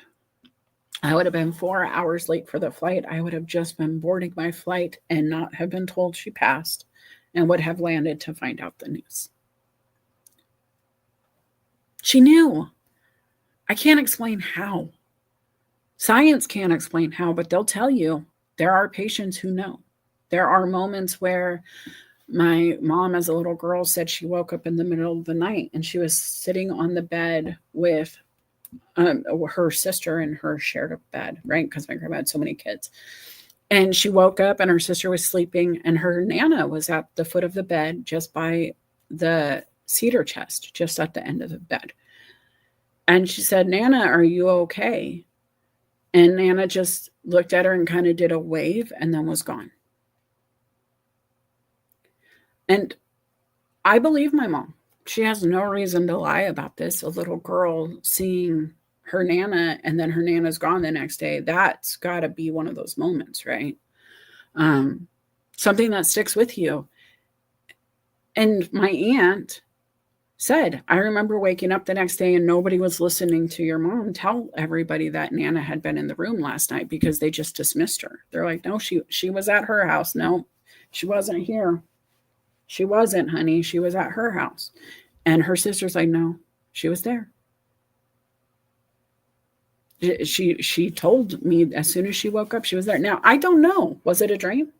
I would have been 4 hours late for the flight. I would have just been boarding my flight and not have been told she passed, and would have landed to find out the news. She knew. I can't explain how. Science can't explain how, but they'll tell you there are patients who know. There are moments where my mom, as a little girl, said she woke up in the middle of the night and she was sitting on the bed with Her sister and her shared a bed, right? Because my grandma had so many kids. And she woke up and her sister was sleeping, and her Nana was at the foot of the bed just by the cedar chest, just at the end of the bed. And she said, Nana, are you okay? And Nana just looked at her and kind of did a wave and then was gone. And I believe my mom. She has no reason to lie about this. A little girl seeing her Nana and then her Nana's gone the next day. That's got to be one of those moments, right? Something that sticks with you. And my aunt said, I remember waking up the next day and nobody was listening to your mom tell everybody that Nana had been in the room last night because they just dismissed her. They're like, no, she was at her house. No, she wasn't here. She wasn't, honey. She was at her house. And her sister's like, no, she was there. She told me as soon as she woke up, she was there. Now, I don't know. Was it a dream?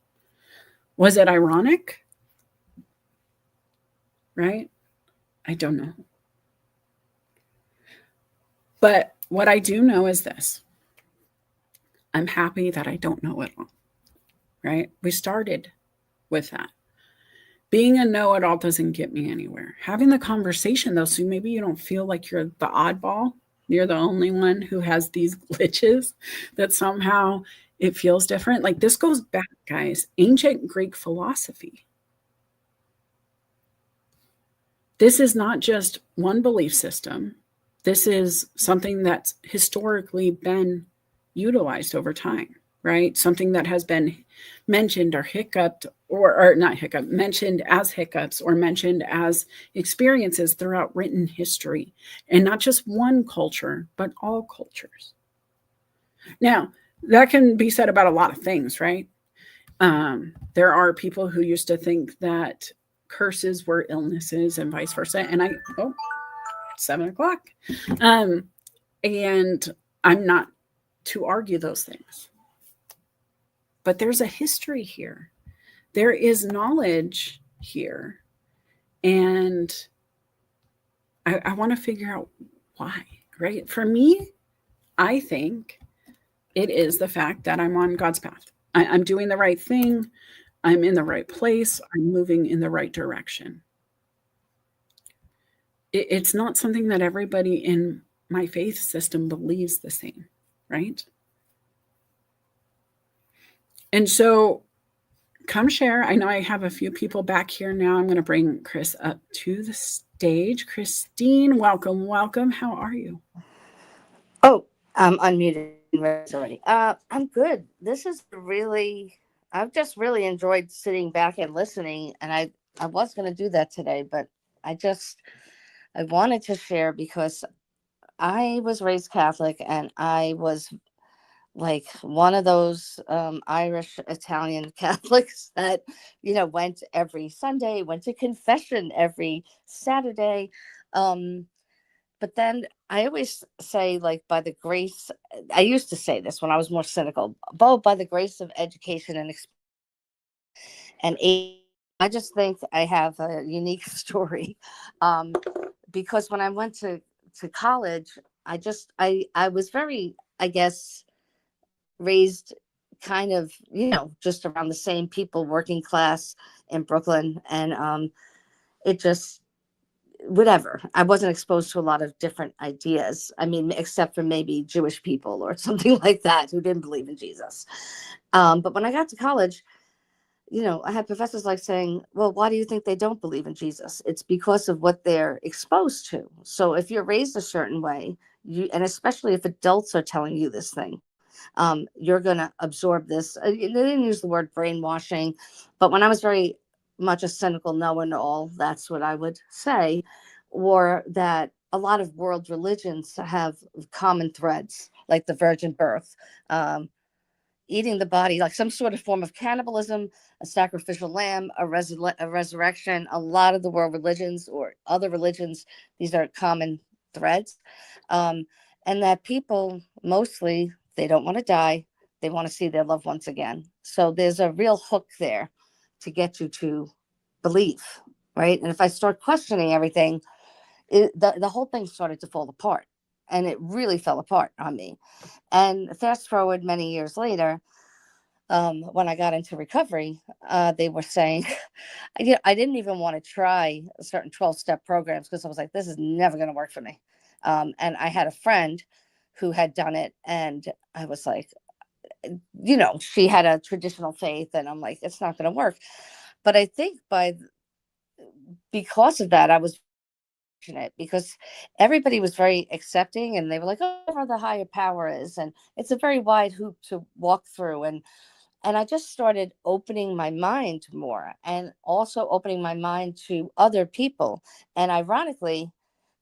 Was it ironic? Right? I don't know. But what I do know is this. I'm happy that I don't know it all. Right? We started with that. Being a know-it-all doesn't get me anywhere. Having the conversation, though, so maybe you don't feel like you're the oddball. You're the only one who has these glitches that somehow it feels different. Like this goes back, guys, ancient Greek philosophy. This is not just one belief system. This is something that's historically been utilized over time, right? Something that has been mentioned or hiccuped or not hiccup, mentioned as hiccups or mentioned as experiences throughout written history, and not just one culture, but all cultures. Now, that can be said about a lot of things, right? There are people who used to think that curses were illnesses and vice versa. And 7:00. And I'm not to argue those things. But there's a history here. There is knowledge here. And I want to figure out why, right? For me, I think it is the fact that I'm on God's path. I'm doing the right thing. I'm in the right place. I'm moving in the right direction. It's not something that everybody in my faith system believes the same, right? And so come share. I know I have a few people back here now. I'm going to bring Chris up to the stage. Christine, welcome, welcome. How are you? Oh, I'm unmuted already. I'm good. This is really, I've just really enjoyed sitting back and listening. And I was going to do that today, but I wanted to share because I was raised Catholic and I was like one of those Irish Italian Catholics that, went every Sunday, went to confession every Saturday. But then I always say, like, by the grace, I used to say this when I was more cynical, but by the grace of education and age, I just think I have a unique story. Because when I went to college, I was very, I guess, raised kind of, just around the same people, working class in Brooklyn. And it just, whatever. I wasn't exposed to a lot of different ideas. I mean, except for maybe Jewish people or something like that who didn't believe in Jesus. But when I got to college, I had professors like saying, well, why do you think they don't believe in Jesus? It's because of what they're exposed to. So if you're raised a certain way, and especially if adults are telling you this thing, you're going to absorb this. They didn't use the word brainwashing, but when I was very much a cynical know-it-all, that's what I would say, or that a lot of world religions have common threads, like the virgin birth, eating the body, like some sort of form of cannibalism, a sacrificial lamb, a resurrection. A lot of the world religions or other religions, these are common threads. And that people mostly, they don't want to die. They want to see their loved ones again. So there's a real hook there to get you to believe, right? And if I start questioning everything, the whole thing started to fall apart. and it really fell apart on me. And fast forward many years later, when I got into recovery, they were saying, I didn't even want to try certain 12-step programs because I was like, this is never going to work for me. And I had a friend who had done it, and I was like, she had a traditional faith, and I'm like, it's not going to work. But I think because of that, I was fortunate because everybody was very accepting, and they were like, oh, whatever the higher power is. And it's a very wide hoop to walk through. And I just started opening my mind more, and also opening my mind to other people. And ironically,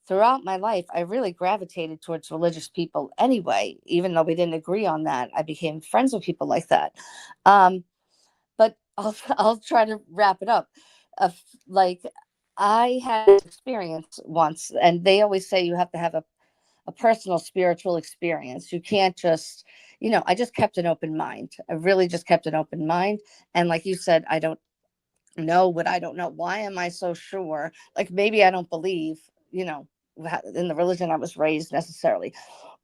throughout my life, I really gravitated towards religious people anyway, even though we didn't agree on that. I became friends with people like that. But I'll try to wrap it up. Like, I had an experience once, and they always say you have to have a personal spiritual experience. You can't just, I just kept an open mind. I really just kept an open mind. And like you said, I don't know what I don't know. Why am I so sure? Like, maybe I don't believe, in the religion I was raised necessarily,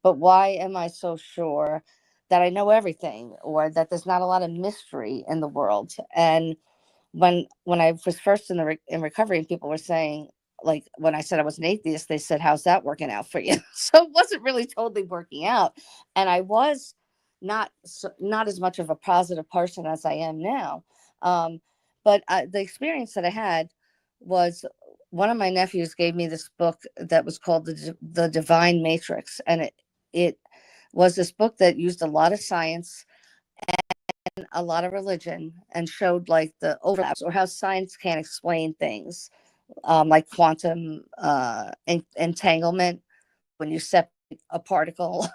but why am I so sure that I know everything, or that there's not a lot of mystery in the world? And when I was first in recovery, and people were saying, like, when I said I was an atheist, they said, how's that working out for you? So it wasn't really totally working out. And I was not as much of a positive person as I am now. But the experience that I had was, one of my nephews gave me this book that was called the Divine Matrix. And it was this book that used a lot of science and a lot of religion, and showed like the overlaps, or how science can't explain things, like quantum entanglement. When you separate a particle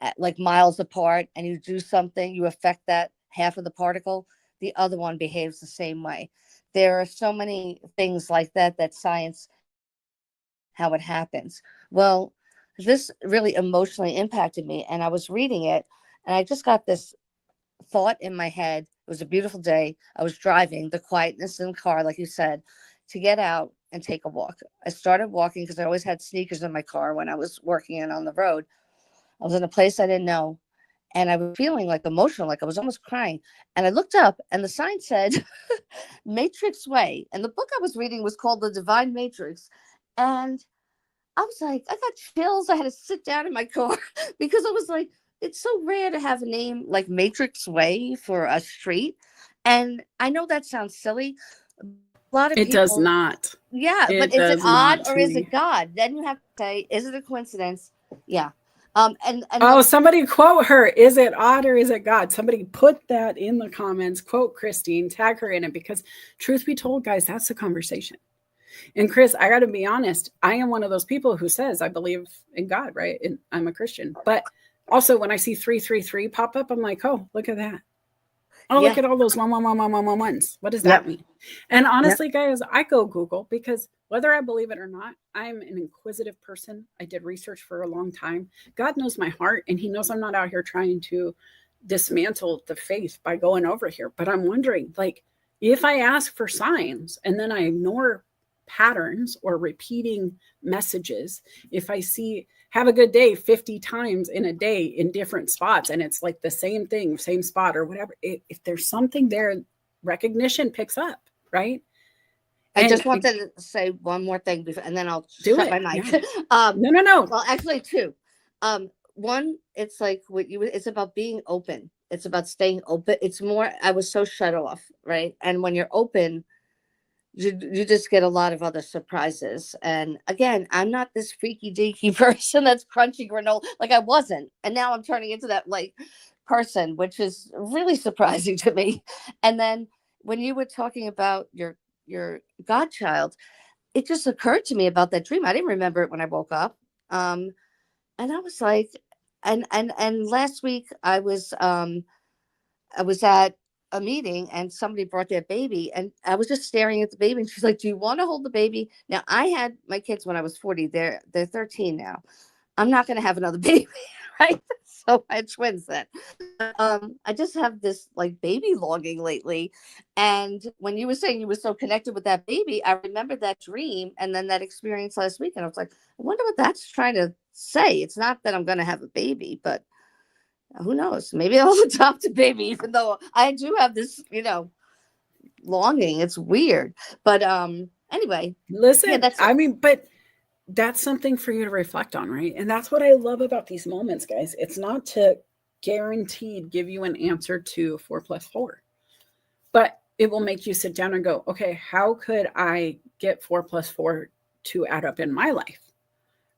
at like miles apart, and you do something, you affect that half of the particle, the other one behaves the same way. There are so many things like that science, how it happens. Well, this really emotionally impacted me, and I was reading it, and I just got this thought in my head. It was a beautiful day. I was driving, the quietness in the car, like you said, to get out and take a walk. I started walking because I always had sneakers in my car when I was working and on the road. I was in a place I didn't know, and I was feeling like emotional, like I was almost crying. And I looked up, and the sign said Matrix Way. And the book I was reading was called The Divine Matrix. And I was like, I got chills. I had to sit down in my car because I was like, it's so rare to have a name like Matrix Way for a street. And I know that sounds silly. A lot of It people, does not. yeah, It but is it does odd, not or to is me. it God? Then you have to say, is it a coincidence? Yeah. And Oh, somebody quote her. Is it odd or is it God? Somebody put that in the comments. Quote Christine, tag her in it, because truth be told, guys, that's the conversation. And Chris, I got to be honest, I am one of those people who says I believe in God, right? And I'm a Christian. But also, when I see 333 pop up, I'm like, oh, look at that. Oh, yeah, look at all those ones. What does that yep, mean? And yep. honestly, guys, I go Google, because whether I believe it or not, I'm an inquisitive person. I did research for a long time. God knows my heart, and He knows I'm not out here trying to dismantle the faith by going over here. But I'm wondering, like, if I ask for signs and then I ignore patterns or repeating messages, if I see have a good day 50 times in a day in different spots, and it's like the same thing, same spot or whatever, if there's something there, recognition picks up, right? I And just wanted to say one more thing before, and then I'll do shut it. my mic. Yeah. No. Well, actually, two. One, it's like it's about being open. It's about staying open. It's more, I was so shut off, right? And when you're open, you just get a lot of other surprises. And again, I'm not this freaky deaky person that's crunchy granola, like I wasn't, and now I'm turning into that like person, which is really surprising to me. And then when you were talking about your godchild, it just occurred to me about that dream. I didn't remember it when I woke up. And I was like, and last week I was at a meeting, and somebody brought their baby, and I was just staring at the baby, and she's like, do you want to hold the baby? Now, I had my kids when I was 40. They're 13 now. I'm not going to have another baby, right? So I had twins then. I just have this like baby longing lately. And when you were saying you were so connected with that baby, I remembered that dream and then that experience last week. And I was like, I wonder what that's trying to say. It's not that I'm going to have a baby, but who knows? Maybe I'll adopt a baby, even though I do have this, longing. It's weird. But anyway, Listen, that's I mean, but that's something for you to reflect on, right? And that's what I love about these moments, guys. It's not to guaranteed give you an answer to 4+4, but it will make you sit down and go, okay, how could I get 4+4 to add up in my life?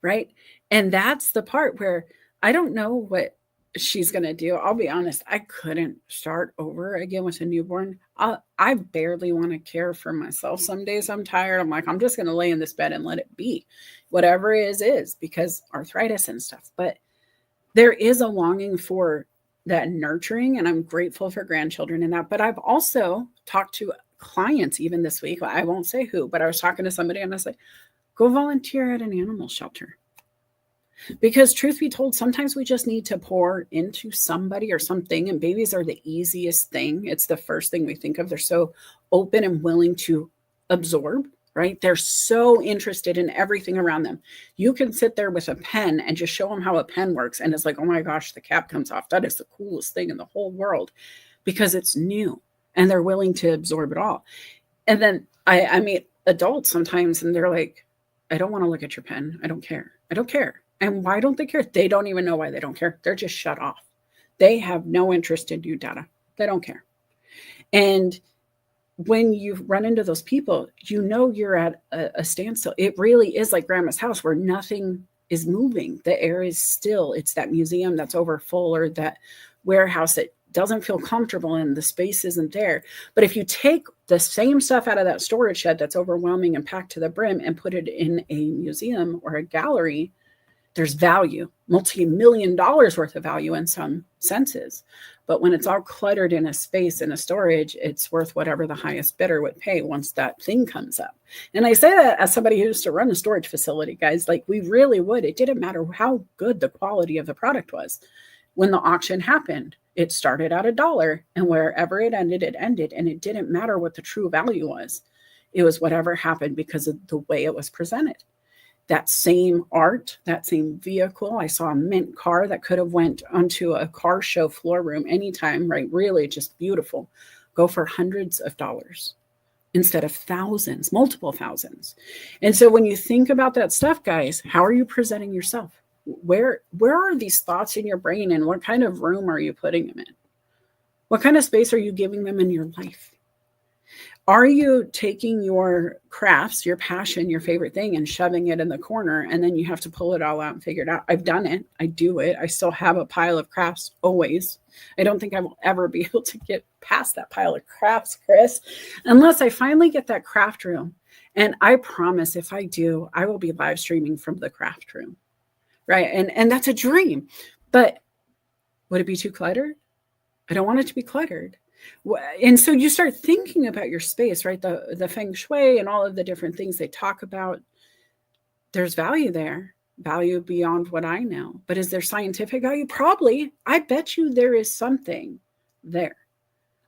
Right. And that's the part where I don't know what she's going to do. I'll be honest. I couldn't start over again with a newborn. I barely want to care for myself. Some days I'm tired. I'm like, I'm just going to lay in this bed and let it be. Whatever is because arthritis and stuff. But there is a longing for that nurturing, and I'm grateful for grandchildren and that. But I've also talked to clients even this week. I won't say who, but I was talking to somebody and I was like, go volunteer at an animal shelter. Because truth be told, sometimes we just need to pour into somebody or something, and babies are the easiest thing. It's the first thing we think of. They're so open and willing to absorb, right? They're so interested in everything around them. You can sit there with a pen and just show them how a pen works. And it's like, oh my gosh, the cap comes off. That is the coolest thing in the whole world because it's new and they're willing to absorb it all. And then I meet adults sometimes and they're like, I don't want to look at your pen. I don't care. I don't care. And why don't they care? They don't even know why they don't care. They're just shut off. They have no interest in new data. They don't care. And when you run into those people, you're at a standstill. It really is like grandma's house where nothing is moving. The air is still. It's that museum that's over full or that warehouse that doesn't feel comfortable and the space isn't there. But if you take the same stuff out of that storage shed that's overwhelming and packed to the brim and put it in a museum or a gallery, there's value, multi-million dollars worth of value in some senses. But when it's all cluttered in a space in a storage, it's worth whatever the highest bidder would pay once that thing comes up. And I say that as somebody who used to run a storage facility, guys, like we really would. It didn't matter how good the quality of the product was. When the auction happened, it started at $1, and wherever it ended, and it didn't matter what the true value was. It was whatever happened because of the way it was presented. That same art, that same vehicle. I saw a mint car that could have went onto a car show floor room anytime, right? Really just beautiful. Go for hundreds of dollars instead of thousands, multiple thousands. And so when you think about that stuff, guys, how are you presenting yourself? Where are these thoughts in your brain, and what kind of room are you putting them in? What kind of space are you giving them in your life? Are you taking your crafts, your passion, your favorite thing, and shoving it in the corner, and then you have to pull it all out and figure it out? I've done it. I do it. I still have a pile of crafts always. I don't think I will ever be able to get past that pile of crafts, Chris, unless I finally get that craft room. And I promise if I do, I will be live streaming from the craft room, right? And that's a dream. But would it be too cluttered? I don't want it to be cluttered. And so you start thinking about your space, right? The feng shui and all of the different things they talk about. There's value there, value beyond what I know. But is there scientific value? Probably. I bet you there is something there.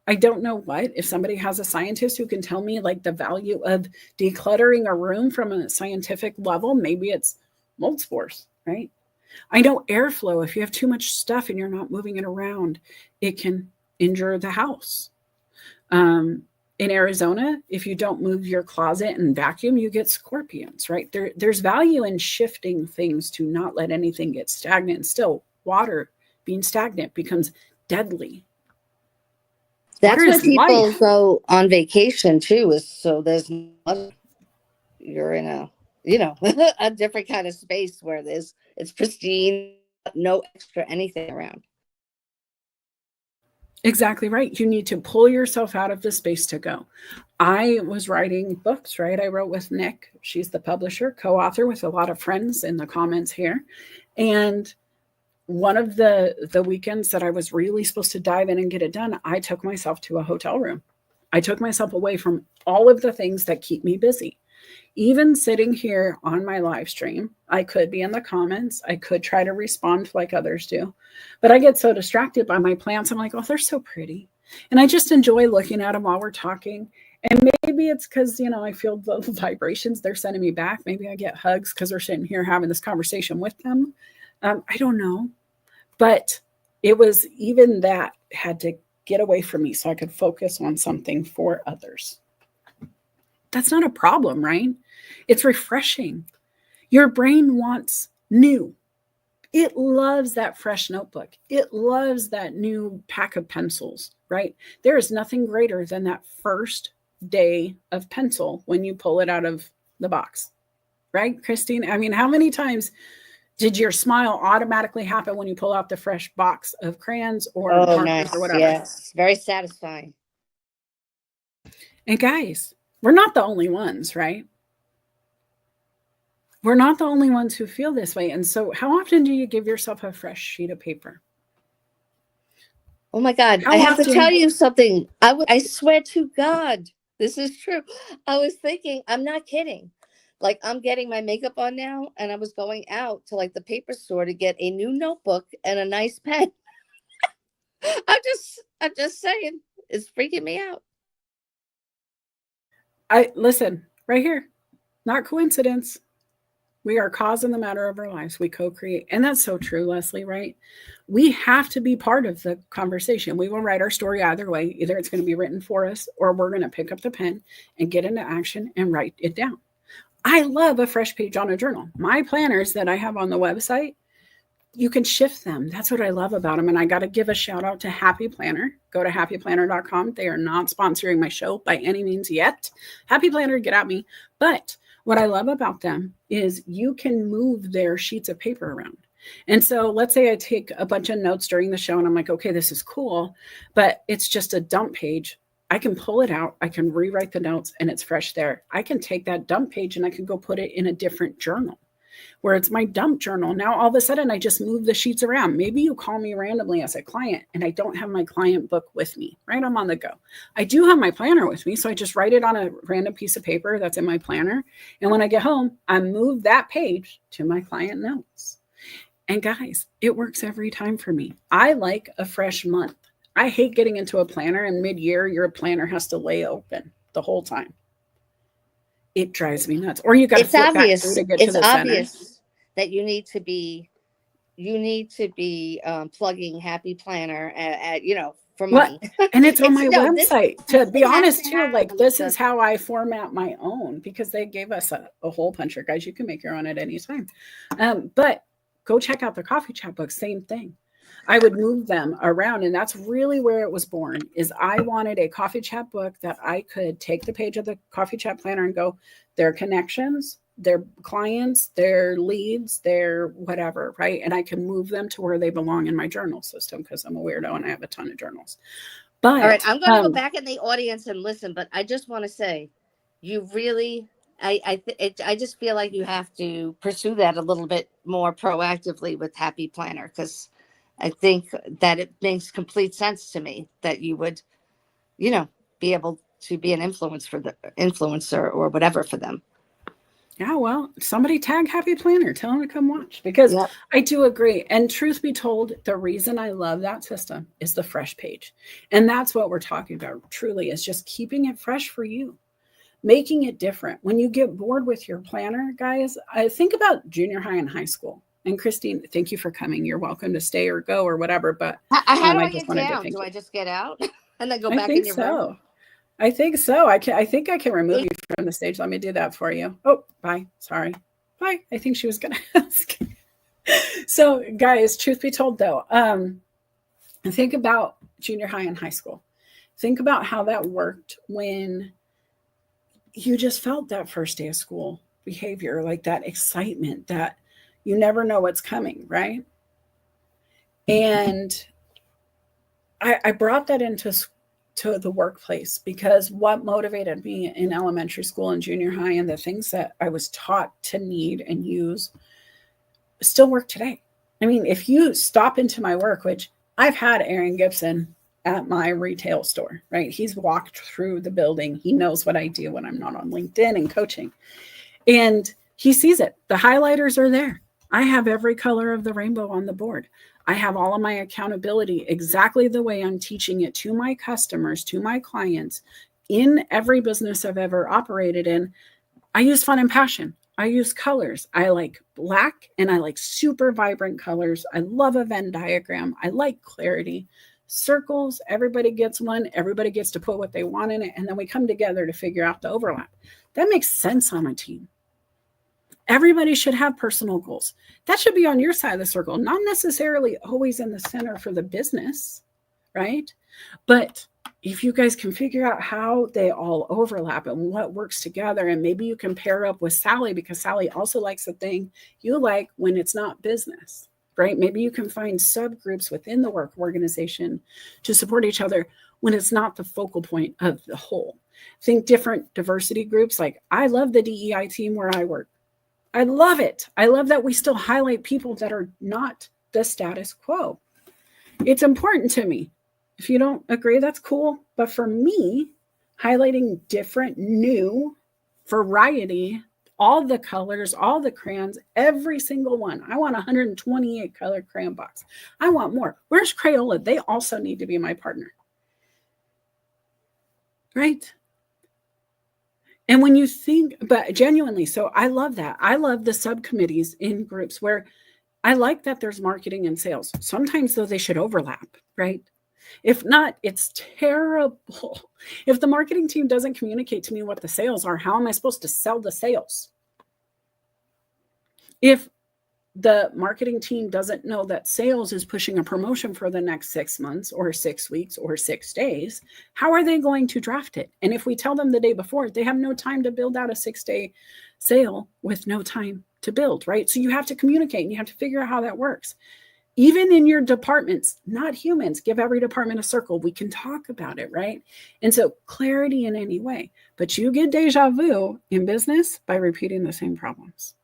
I don't know what. If somebody has a scientist who can tell me like the value of decluttering a room from a scientific level, maybe it's mold spores, right? I know airflow, if you have too much stuff and you're not moving it around, it can injure the house. In Arizona, if you don't move your closet and vacuum, you get scorpions, right? There's value in shifting things to not let anything get stagnant. And still, water being stagnant becomes deadly. That's Water when is people life. go on vacation too, is so you're in a a different kind of space where it's pristine, no extra anything around. Exactly right. You need to pull yourself out of the space to go. I was writing books, right? I wrote with Nick. She's the publisher, co-author with a lot of friends in the comments here. And one of the weekends that I was really supposed to dive in and get it done, I took myself to a hotel room. I took myself away from all of the things that keep me busy. Even sitting here on my live stream, I could be in the comments. I could try to respond like others do. But I get so distracted by my plants. I'm like, oh, they're so pretty. And I just enjoy looking at them while we're talking. And maybe it's because, I feel the vibrations they're sending me back. Maybe I get hugs because we're sitting here having this conversation with them. I don't know. But it was even that had to get away from me so I could focus on something for others. That's not a problem, right? It's refreshing. Your brain wants new. It loves that fresh notebook. It loves that new pack of pencils, right? There is nothing greater than that first day of pencil when you pull it out of the box, right, Christine? I mean, how many times did your smile automatically happen when you pull out the fresh box of crayons or markers nice. or whatever? Yes, very satisfying. And guys, we're not the only ones, right? We're not the only ones who feel this way. And so how often do you give yourself a fresh sheet of paper? Oh my God. How I have to often- tell you something. I swear to God, this is true. I was thinking, I'm not kidding. Like, I'm getting my makeup on now, and I was going out to like the paper store to get a new notebook and a nice pen. I'm just saying, it's freaking me out. Listen, right here, not coincidence. We are cause in the matter of our lives. We co-create. And that's so true, Leslie, right? We have to be part of the conversation. We will write our story either way. Either it's going to be written for us or we're going to pick up the pen and get into action and write it down. I love a fresh page on a journal. My planners that I have on the website, you can shift them. That's what I love about them. And I got to give a shout out to Happy Planner. Go to happyplanner.com. They are not sponsoring my show by any means yet. Happy Planner, get at me. But what I love about them is you can move their sheets of paper around. And so let's say I take a bunch of notes during the show and I'm like, okay, this is cool, but it's just a dump page. I can pull it out. I can rewrite the notes and it's fresh there. I can take that dump page and I can go put it in a different journal where it's my dump journal. Now, all of a sudden, I just move the sheets around. Maybe you call me randomly as a client and I don't have my client book with me, right? I'm on the go. I do have my planner with me. So I just write it on a random piece of paper that's in my planner. And when I get home, I move that page to my client notes. And guys, it works every time for me. I like a fresh month. I hate getting into a planner and mid-year, your planner has to lay open the whole time. It drives me nuts. Or you got to flip obvious. back through to get It's to the obvious center. that you need to be plugging Happy Planner at for money. And it's on my This website. To be has honest, to too, have like this the- is how I format my own because they gave us a hole puncher, guys. You can make your own at any time. But go check out the Coffee Chat book. Same thing. I would move them around, and that's really where it was born. Is I wanted a Coffee Chat book that I could take the page of the Coffee Chat planner and go, their connections, their clients, their leads, their whatever, right? And I can move them to where they belong in my journal system because I'm a weirdo and I have a ton of journals. But all right, I'm going to go back in the audience and listen, but I just want to say, you really, I just feel like you have to pursue that a little bit more proactively with Happy Planner, because I think that it makes complete sense to me that you would, be able to be an influencer or whatever for them. Yeah, well, somebody tag Happy Planner, tell them to come watch because Yep. I do agree. And truth be told, the reason I love that system is the fresh page. And that's what we're talking about truly is just keeping it fresh for you, making it different. When you get bored with your planner, guys, I think about junior high and high school. And Christine, thank you for coming. You're welcome to stay or go or whatever. But How do I I just get wanted to down? thank Do you. I just get out and then go I back think in your room? so. I think so. I think I can remove you from the stage. Let me do that for you. Oh, bye. Sorry. Bye. I think she was going to ask. So, guys, truth be told, though, think about junior high and high school. Think about how that worked when you just felt that first day of school behavior, like that excitement that you never know what's coming, right? And I brought that into to the workplace because what motivated me in elementary school and junior high and the things that I was taught to need and use still work today. I mean, if you stop into my work, which I've had Aaron Gibson at my retail store, right? He's walked through the building. He knows what I do when I'm not on LinkedIn and coaching. And he sees it. The highlighters are there. I have every color of the rainbow on the board. I have all of my accountability exactly the way I'm teaching it to my customers, to my clients, in every business I've ever operated in, I use fun and passion. I use colors. I like black and I like super vibrant colors. I love a Venn diagram. I like clarity. Circles, everybody gets one. Everybody gets to put what they want in it. And then we come together to figure out the overlap. That makes sense on a team. Everybody should have personal goals. That should be on your side of the circle, not necessarily always in the center for the business, right? But if you guys can figure out how they all overlap and what works together, and maybe you can pair up with Sally because Sally also likes the thing you like when it's not business, right? Maybe you can find subgroups within the work organization to support each other when it's not the focal point of the whole. Think different diversity groups. Like I love the DEI team where I work. I love it. I love that we still highlight people that are not the status quo. It's important to me. If you don't agree, that's cool. But for me, highlighting different, new variety, all the colors, all the crayons, every single one. I want 128 color crayon box. I want more. Where's Crayola? They also need to be my partner. Right? And when you think, but genuinely, so I love that. I love the subcommittees in groups where I like that there's marketing and sales. Sometimes, though, they should overlap, right? If not, it's terrible. If the marketing team doesn't communicate to me what the sales are, how am I supposed to sell the sales? If the marketing team doesn't know that sales is pushing a promotion for the next 6 months or 6 weeks or 6 days, how are they going to draft it? And if we tell them the day before, they have no time to build out a 6-day sale with no time to build, right? So you have to communicate and you have to figure out how that works. Even in your departments, not humans, give every department a circle. We can talk about it, right? And so clarity in any way, but you get deja vu in business by repeating the same problems.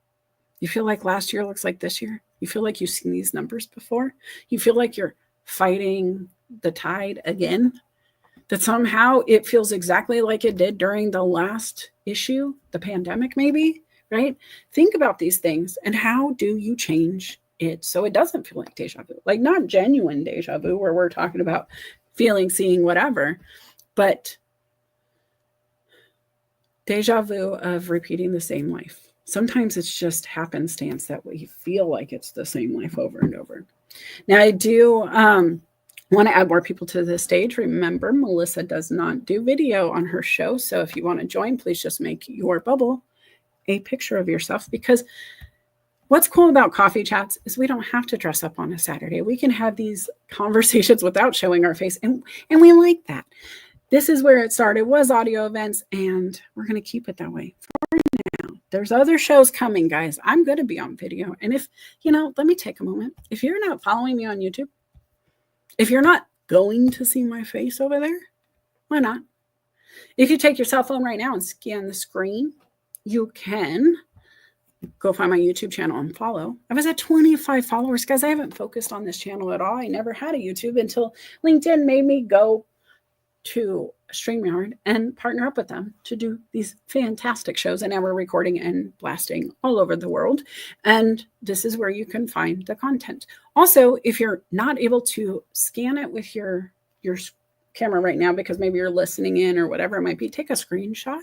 You feel like last year looks like this year. You feel like you've seen these numbers before. You feel like you're fighting the tide again. That somehow it feels exactly like it did during the last issue, the pandemic maybe, right? Think about these things and how do you change it so it doesn't feel like deja vu? Like not genuine deja vu where we're talking about feeling, seeing, whatever, but deja vu of repeating the same life. Sometimes it's just happenstance that we feel like it's the same life over and over. Now, I do want to add more people to the stage. Remember, Melissa does not do video on her show. So if you want to join, please just make your bubble a picture of yourself. Because what's cool about coffee chats is we don't have to dress up on a Saturday. We can have these conversations without showing our face. And we like that. This is where it started, was audio events. And we're going to keep it that way for now. There's other shows coming, guys. I'm going to be on video. And if, let me take a moment. If you're not following me on YouTube, if you're not going to see my face over there, why not? If you take your cell phone right now and scan the screen, you can go find my YouTube channel and follow. I was at 25 followers. Guys, I haven't focused on this channel at all. I never had a YouTube until LinkedIn made me go to StreamYard and partner up with them to do these fantastic shows. And now we're recording and blasting all over the world. And this is where you can find the content. Also, if you're not able to scan it with your camera right now, because maybe you're listening in or whatever it might be, take a screenshot.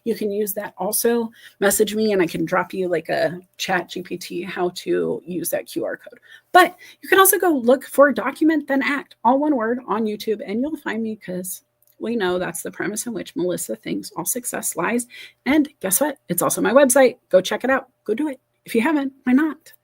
You can use that. Also message me and I can drop you like a chat GPT how to use that QR code. But you can also go look for Document Then Act, all one word, on YouTube, and you'll find me, because we know that's the premise in which Melissa thinks all success lies. And guess what? It's also my website. Go check it out. Go do it. If you haven't, why not?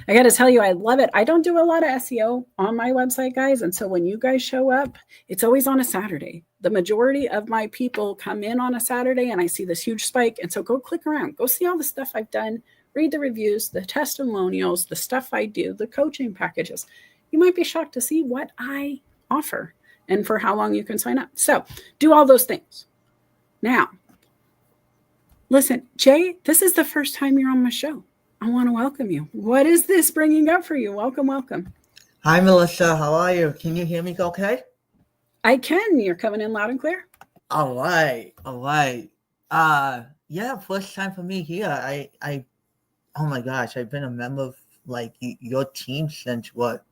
I got to tell you, I love it. I don't do a lot of SEO on my website, guys. And so when you guys show up, it's always on a Saturday. The majority of my people come in on a Saturday and I see this huge spike. And so go click around, go see all the stuff I've done, read the reviews, the testimonials, the stuff I do, the coaching packages. You might be shocked to see what I offer and for how long you can sign up. So do all those things. Now, listen, Jay, this is the first time you're on my show. I want to welcome you. What is this bringing up for you? Welcome, welcome. Hi, Melissa. How are you? Can you hear me okay? I can. You're coming in loud and clear. All right. Yeah, first time for me here. I oh my gosh, I've been a member of like your team since what?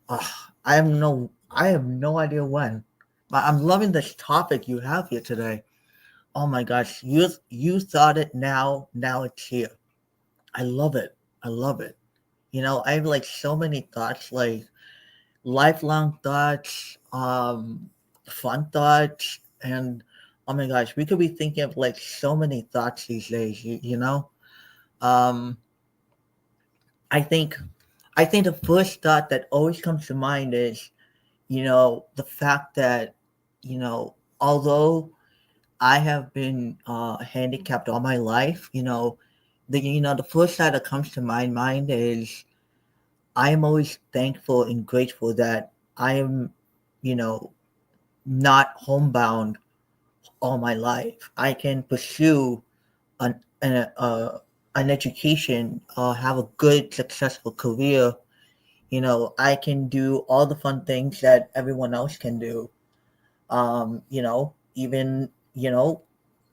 I have no idea when. I'm loving this topic you have here today. Oh my gosh, you thought it now it's here. I love it. I love it. I have like so many thoughts, like lifelong thoughts, fun thoughts, and oh my gosh, we could be thinking of like so many thoughts these days. Um, I think I think the first thought that always comes to mind is, the fact that, although I have been handicapped all my life, the first thought that comes to my mind is I am always thankful and grateful that I am, you know, not homebound all my life. I can pursue an education, have a good, successful career. I can do all the fun things that everyone else can do. Even,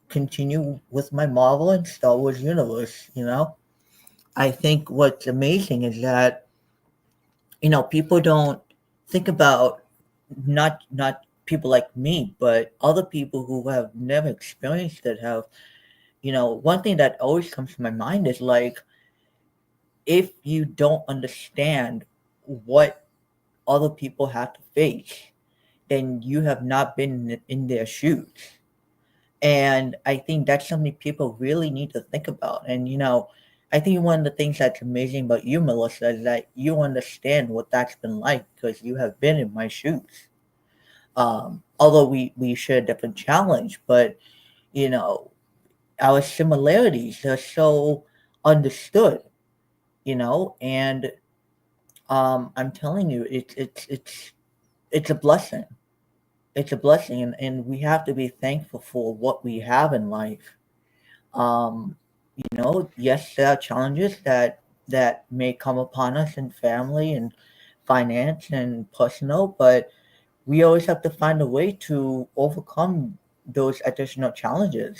continue with my Marvel and Star Wars universe. I think what's amazing is that, people don't think about not people like me, but other people who have never experienced it have, one thing that always comes to my mind is like, if you don't understand what other people have to face, then you have not been in their shoes. And I think that's something people really need to think about. And, I think one of the things that's amazing about you, Melissa, is that you understand what that's been like because you have been in my shoes. Although we share a different challenge, but, you know, our similarities are so understood, and I'm telling you, it's a blessing. It's a blessing, and we have to be thankful for what we have in life. Um, yes, there are challenges that may come upon us in family and finance and personal, but we always have to find a way to overcome those additional challenges.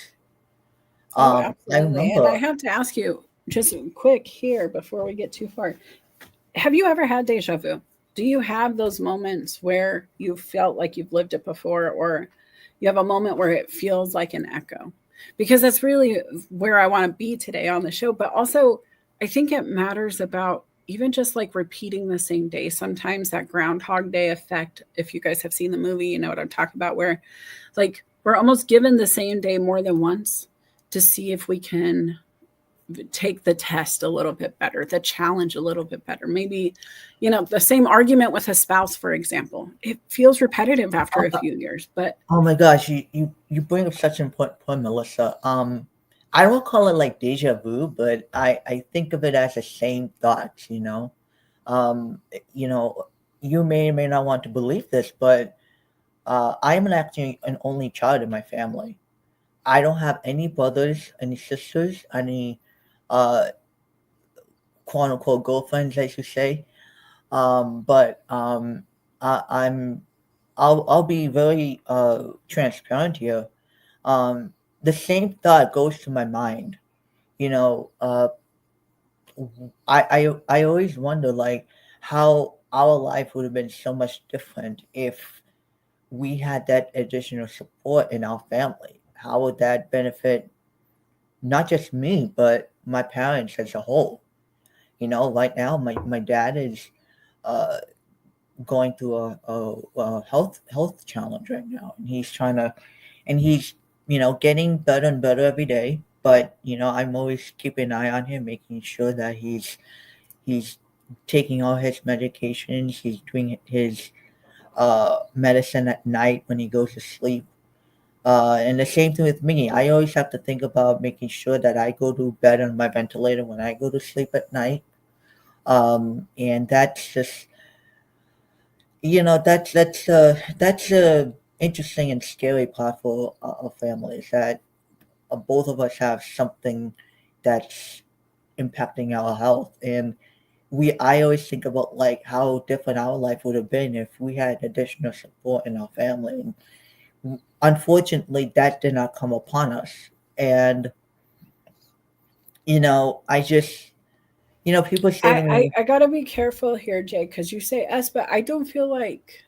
Oh, I absolutely. And I remember. have to ask you just quick here before we get too far. Have you ever had deja vu? Do you have those moments where you felt like you've lived it before, or you have a moment where it feels like an echo? Because that's really where I want to be today on the show. But also, I think it matters about even just like repeating the same day. Sometimes that Groundhog Day effect, if you guys have seen the movie, you know what I'm talking about, where like we're almost given the same day more than once to see if we can take the test a little bit better, the challenge a little bit better. Maybe, the same argument with a spouse, for example. It feels repetitive after a few years, but Oh my gosh, you bring up such an important point, Melissa. I don't call it like deja vu, but I think of it as the same thoughts. Um, you know, you may or may not want to believe this, but I am actually an only child in my family. I don't have any brothers, any sisters, any uh, quote unquote girlfriends, I should say. But I'm I'll be very transparent here. Um, the same thought goes to my mind. You know, uh, I always wonder like how our life would have been so much different if we had that additional support in our family. How would that benefit not just me, but my parents as a whole? Right now, my dad is uh, going through a health challenge right now, and he's getting better and better every day. But I'm always keeping an eye on him, making sure that he's taking all his medications. He's doing his medicine at night when he goes to sleep. And the same thing with me. I always have to think about making sure that I go to bed on my ventilator when I go to sleep at night. And that's just that's a interesting and scary part for a family is that both of us have something that's impacting our health, and I always think about like how different our life would have been if we had additional support in our family. And unfortunately, that did not come upon us. And I just people say to I me, I, I got to be careful here, Jay, because you say us, but I don't feel like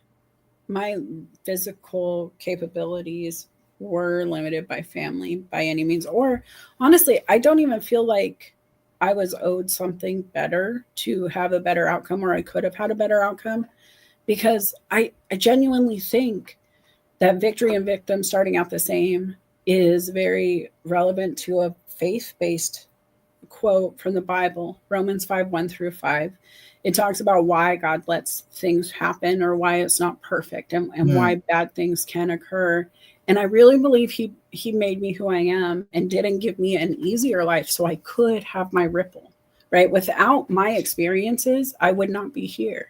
my physical capabilities were limited by family by any means. Or honestly, I don't even feel like I was owed something better to have a better outcome, or I could have had a better outcome, because I genuinely think that victory and victim starting out the same is very relevant to a faith based quote from the Bible, Romans 5 1 through 5. It talks about why God lets things happen, or why it's not perfect, and why bad things can occur. And I really believe he made me who I am and didn't give me an easier life so I could have my ripple, right? Without my experiences, I would not be here.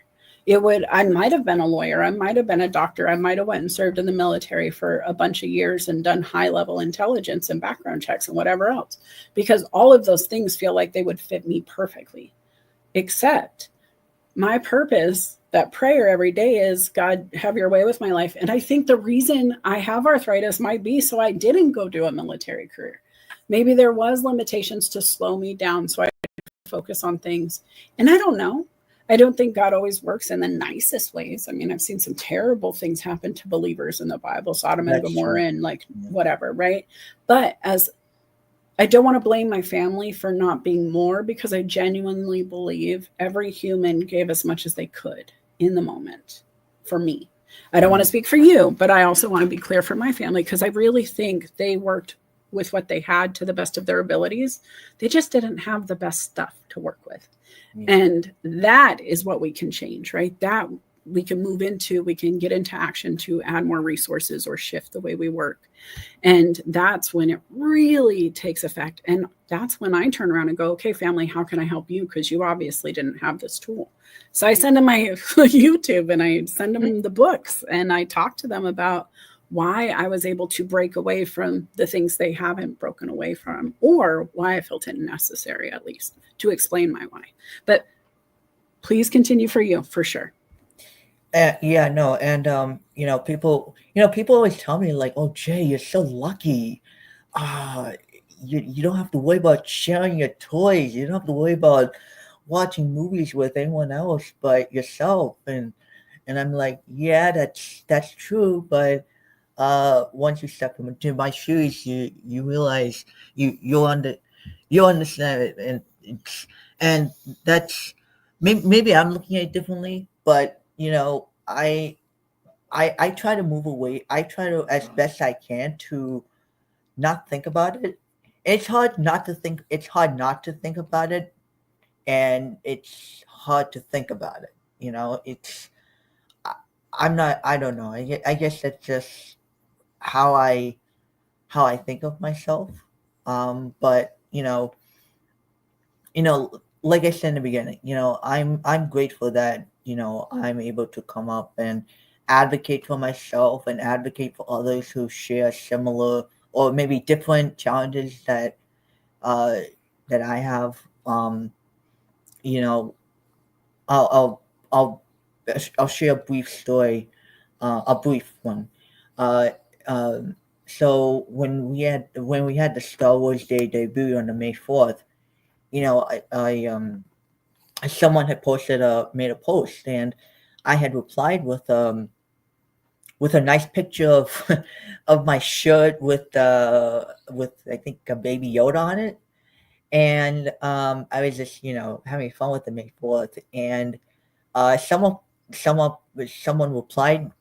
I might have been a lawyer, I might have been a doctor, I might have went and served in the military for a bunch of years and done high level intelligence and background checks and whatever else, because all of those things feel like they would fit me perfectly. Except my purpose, that prayer every day, is, God, have your way with my life. And I think the reason I have arthritis might be so I didn't go do a military career. Maybe there was limitations to slow me down so I could focus on things. And I don't know. I don't think God always works in the nicest ways. I mean, I've seen some terrible things happen to believers in the Bible, Sodom and That's Gomorrah, true. and like Yeah. whatever, right? But as I don't want to blame my family for not being more, because I genuinely believe every human gave as much as they could in the moment for me. I don't want to speak for you, but I also want to be clear for my family, because I really think they worked with what they had to the best of their abilities. They just didn't have the best stuff to work with. And that is what we can change, right? That we can move into, we can get into action to add more resources or shift the way we work. And that's when it really takes effect. And that's when I turn around and go, okay, family, how can I help you? Because you obviously didn't have this tool. So I send them my YouTube, and I send them the books, and I talk to them about why I was able to break away from the things they haven't broken away from, or why I felt it necessary, at least, to explain my why. But please continue for you, for sure. Yeah, no, and people always tell me like, "Oh, Jay, you're so lucky. Ah, you don't have to worry about sharing your toys. You don't have to worry about watching movies with anyone else but yourself." And I'm like, "Yeah, that's true, but once you step into my shoes, you realize you understand it, and and that's maybe I'm looking at it differently, but I try to move away. I try to, as best I can, to not think about it. It's hard not to think. It's hard not to think about it, and it's hard to think about it. It's I, I'm not. I don't know. I guess that's just how I think of myself. But like I said in the beginning, I'm grateful that I'm able to come up and advocate for myself and advocate for others who share similar or maybe different challenges uh, that I have. You know, I'll I'll I'll I'll share a brief story, a brief one. Uh, um, so when we had the Star Wars Day debut on the May 4th, I someone had made a post, and I had replied with a nice picture of of my shirt with I think a baby Yoda on it, and I was just having fun with the May 4th, and uh, someone someone someone replied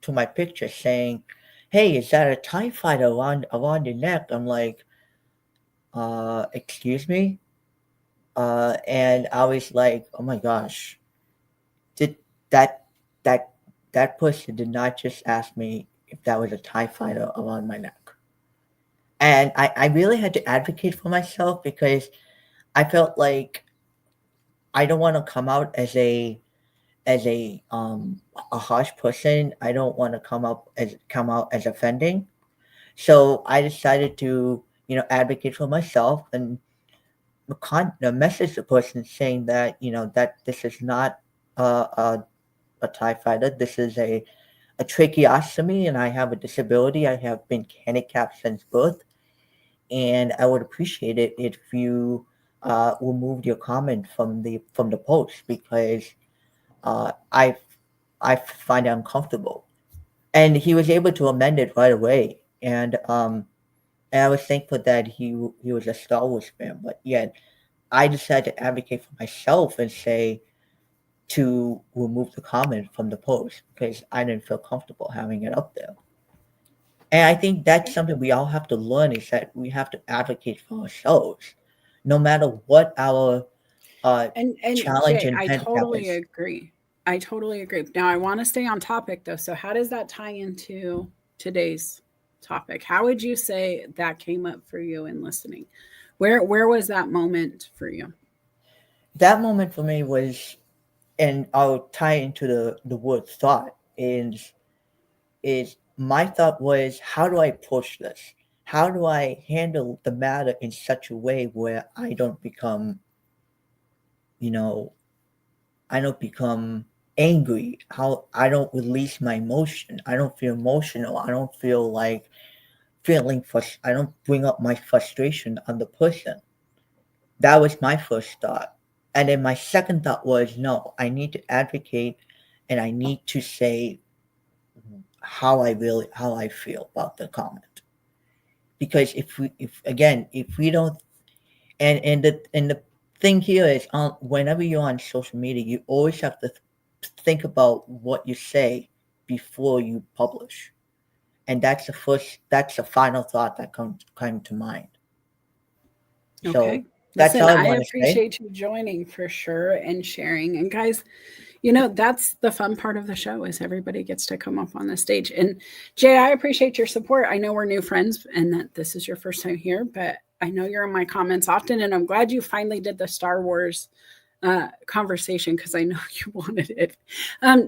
to my picture saying, "Hey, is that a Tie Fighter around your neck?" I'm like, excuse me, and I was like, oh my gosh, did that that that person did not just ask me if that was a Tie Fighter around my neck. And I really had to advocate for myself because I felt like I don't want to come out as a harsh person. I don't want to come out as offending. So I decided to advocate for myself and message the person saying that that this is not a TIE fighter. This is a tracheostomy, and I have a disability. I have been handicapped since birth, and I would appreciate it if you removed your comment from the post because I I find it uncomfortable. And he was able to amend it right away. And I was thankful that he was a Star Wars fan. But yet, I decided to advocate for myself and say to remove the comment from the post because I didn't feel comfortable having it up there. And I think that's something we all have to learn is that we have to advocate for ourselves, no matter what our And challenge Jay, and I handicap totally is. agree. I totally agree. Now I want to stay on topic though. So how does that tie into today's topic? How would you say that came up for you in listening? Where was that moment for you? That moment for me was, and I'll tie into the word thought, is my thought was, how do I approach this? How do I handle the matter in such a way where I don't become, you know, I don't become angry. How I don't release my emotion. I don't feel emotional. I don't feel like I don't bring up my frustration on the person. That was my first thought. And then my second thought was, no, I need to advocate and I need to say how I feel about the comment. Because if we don't, and the thing here is, whenever you're on social media, you always have to think about what you say before you publish, and that's the final thought that came to mind. So Okay. that's Listen, all I I want to say. appreciate you joining for sure and sharing. And guys, that's the fun part of the show is everybody gets to come up on the stage. And Jay, I appreciate your support. I know we're new friends and that this is your first time here, but I know you're in my comments often. And I'm glad you finally did the Star Wars conversation because I know you wanted it.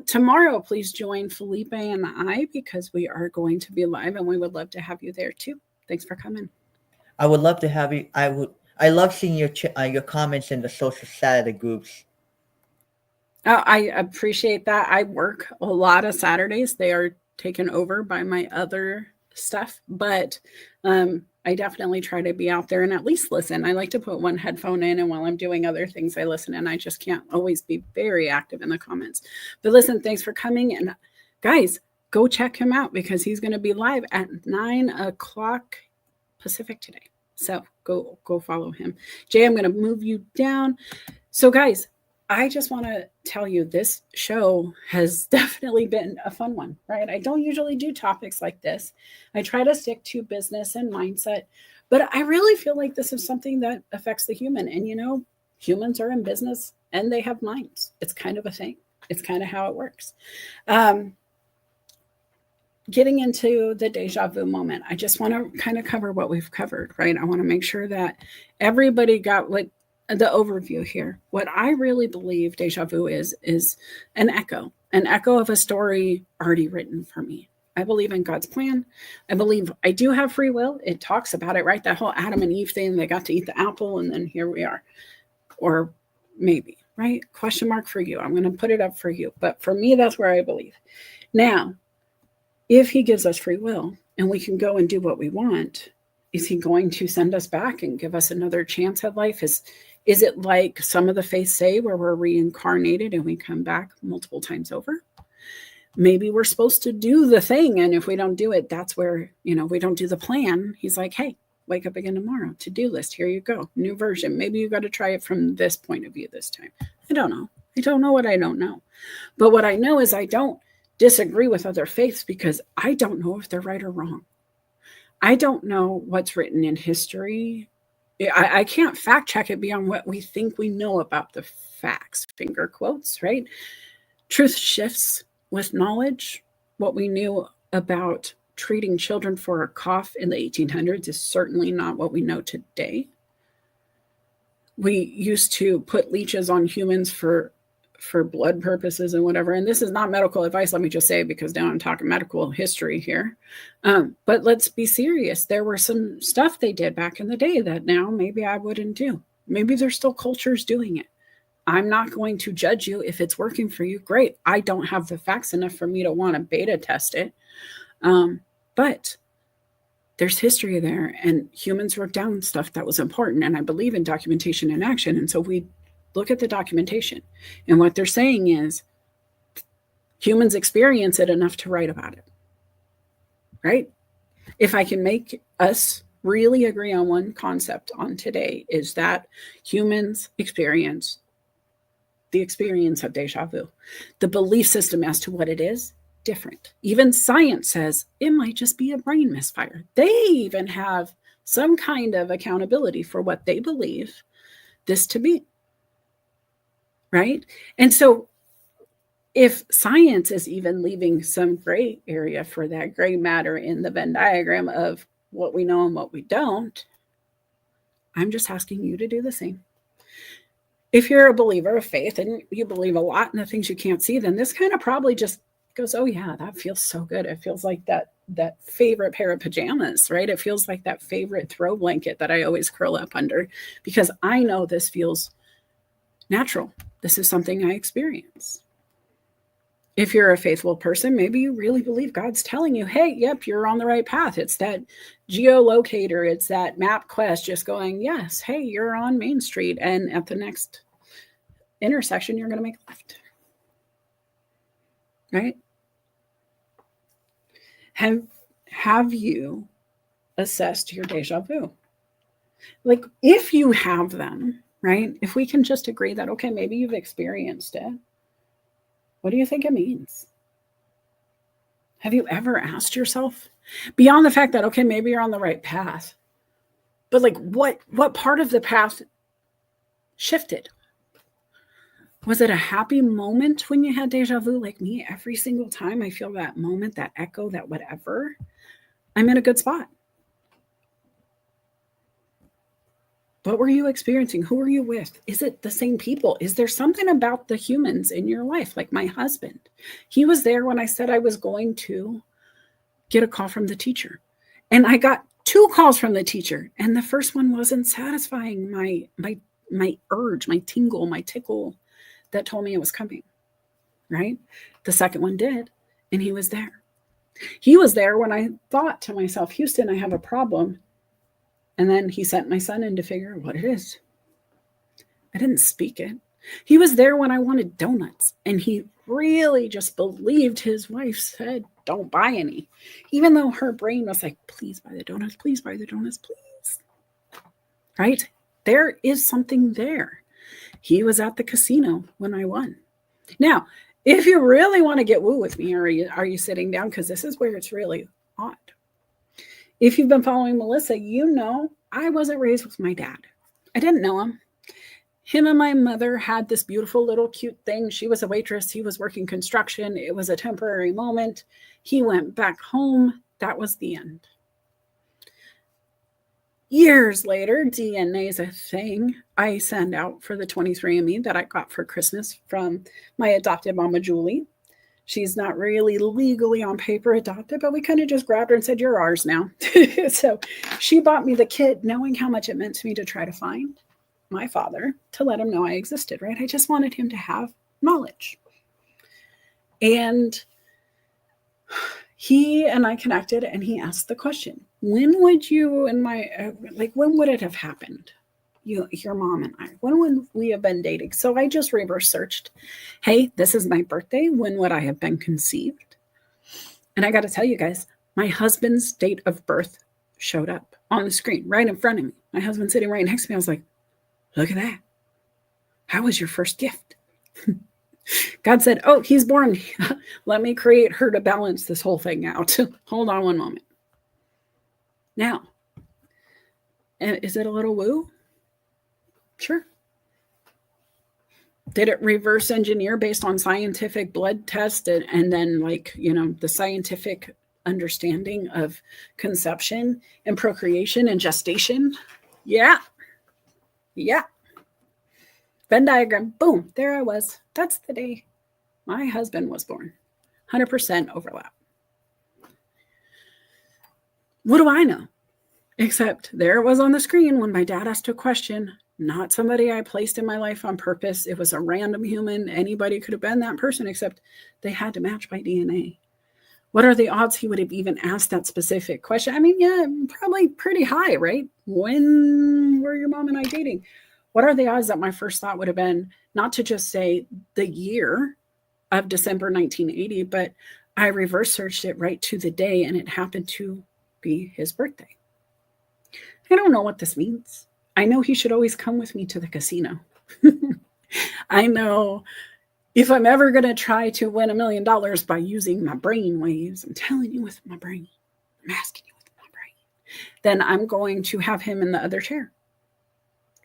Tomorrow, please join Felipe and I because we are going to be live and we would love to have you there too. Thanks for coming. I would love to have you. I love seeing your comments in the social Saturday groups. Oh, I appreciate that. I work a lot of Saturdays. They are taken over by my other stuff, but I definitely try to be out there and at least listen. I like to put one headphone in, and while I'm doing other things, I listen, and I just can't always be very active in the comments. But listen, thanks for coming. And guys, go check him out because he's going to be live at 9:00 Pacific today. So go follow him. Jay, I'm going to move you down. So guys, I just want to tell you this show has definitely been a fun one, right? I don't usually do topics like this. I try to stick to business and mindset, but I really feel like this is something that affects the human. And humans are in business and they have minds. It's kind of a thing. It's kind of how it works. Getting into the deja vu moment, I just want to kind of cover what we've covered, right? I want to make sure that everybody got what the overview here. What I really believe deja vu is an echo of a story already written for me. I believe in God's plan. I believe I do have free will. It talks about it, right? That whole Adam and Eve thing, they got to eat the apple and then here we are. Or maybe, right? Question mark for you. I'm going to put it up for you. But for me, that's where I believe. Now, if he gives us free will and we can go and do what we want, is he going to send us back and give us another chance at life? Is it like some of the faiths say where we're reincarnated and we come back multiple times over? Maybe we're supposed to do the thing. And if we don't do it, that's where, we don't do the plan. He's like, hey, wake up again tomorrow. To-do list. Here you go. New version. Maybe you got to try it from this point of view this time. I don't know. I don't know what I don't know. But what I know is I don't disagree with other faiths because I don't know if they're right or wrong. I don't know what's written in history. I can't fact check it beyond what we think we know about the facts, finger quotes, right? Truth shifts with knowledge. What we knew about treating children for a cough in the 1800s is certainly not what we know today. We used to put leeches on humans for blood purposes and whatever. And this is not medical advice, let me just say, because now I'm talking medical history here. But let's be serious. There were some stuff they did back in the day that now maybe I wouldn't do. Maybe there's still cultures doing it. I'm not going to judge you. If it's working for you, great. I don't have the facts enough for me to want to beta test it. But there's history there, and humans wrote down stuff that was important. And I believe in documentation and action. And so we look at the documentation, and what they're saying is Humans experience it enough to write about it, right? If I can make us really agree on one concept on today, is that humans experience the experience of deja vu. The belief system as to what it is, different. Even science says it might just be a brain misfire. They even have some kind of accountability for what they believe this to be, right? And so if science is even leaving some gray area for that gray matter in the Venn diagram of what we know and what we don't, I'm just asking you to do the same. If you're a believer of faith and you believe a lot in the things you can't see, then this kind of probably just goes, oh yeah, that feels so good. It feels like that favorite pair of pajamas, right? It feels like that favorite throw blanket that I always curl up under, because I know this feels natural. This is something I experience. If you're a faithful person, maybe you really believe God's telling you, hey, yep, you're on the right path. It's that geolocator. It's that MapQuest just going, yes, hey, you're on Main Street. And at the next intersection, you're going to make a left. Right? Have you assessed your deja vu? Like, if you have them, right? If we can just agree that, okay, maybe you've experienced it. What do you think it means? Have you ever asked yourself, beyond the fact that, okay, maybe you're on the right path, but like what part of the path shifted? Was it a happy moment when you had deja vu like me? Every single time I feel that moment, that echo, that whatever, I'm in a good spot. What were you experiencing? Who were you with? Is it the same people? Is there something about the humans in your life? Like my husband, he was there when I said I was going to get a call from the teacher. And I got 2 calls from the teacher. And the first one wasn't satisfying my urge, my tingle, my tickle that told me it was coming, right? The second one did. And he was there. He was there when I thought to myself, Houston, I have a problem. And then he sent my son in to figure out what it is. I didn't speak it. He was there when I wanted donuts. And he really just believed his wife said, don't buy any. Even though her brain was like, please buy the donuts, please buy the donuts, please. Right? There is something there. He was at the casino when I won. Now, if you really want to get woo with me, are you sitting down? Because this is where it's really odd. If you've been following Melissa, you know I wasn't raised with my dad. I didn't know him. Him and my mother had this beautiful little cute thing. She was a waitress. He was working construction. It was a temporary moment. He went back home. That was the end. Years later, DNA is a thing I send out for the 23andMe that I got for Christmas from my adopted mama, Julie. She's not really legally on paper adopted, but we kind of just grabbed her and said, you're ours now. So she bought me the kit knowing how much it meant to me to try to find my father, to let him know I existed, right? I just wanted him to have knowledge. And he and I connected and he asked the question, when would you and when would it have happened? Your mom and I, when would we have been dating? So I just reverse searched. Hey, this is my birthday. When would I have been conceived? And I got to tell you guys, my husband's date of birth showed up on the screen right in front of me. My husband sitting right next to me. I was like, look at that. How was your first gift? God said, oh, he's born. Let me create her to balance this whole thing out. Hold on one moment. Now, is it a little woo? Sure. Did it reverse engineer based on scientific blood test and then the scientific understanding of conception and procreation and gestation? Yeah. Venn diagram. Boom. There I was. That's the day my husband was born. 100% overlap. What do I know? Except there it was on the screen when my dad asked a question. Not somebody I placed in my life on purpose. It was a random human. Anybody could have been that person, except they had to match by DNA. What are the odds he would have even asked that specific question? I mean, yeah, probably pretty high, right? When were your mom and I dating? What are the odds that my first thought would have been not to just say the year of December 1980, but I reverse searched it right to the day, and it happened to be his birthday. I don't know what this means. I know he should always come with me to the casino. I know if I'm ever going to try to win $1 million by using my brain waves, I'm telling you with my brain, I'm asking you with my brain, then I'm going to have him in the other chair,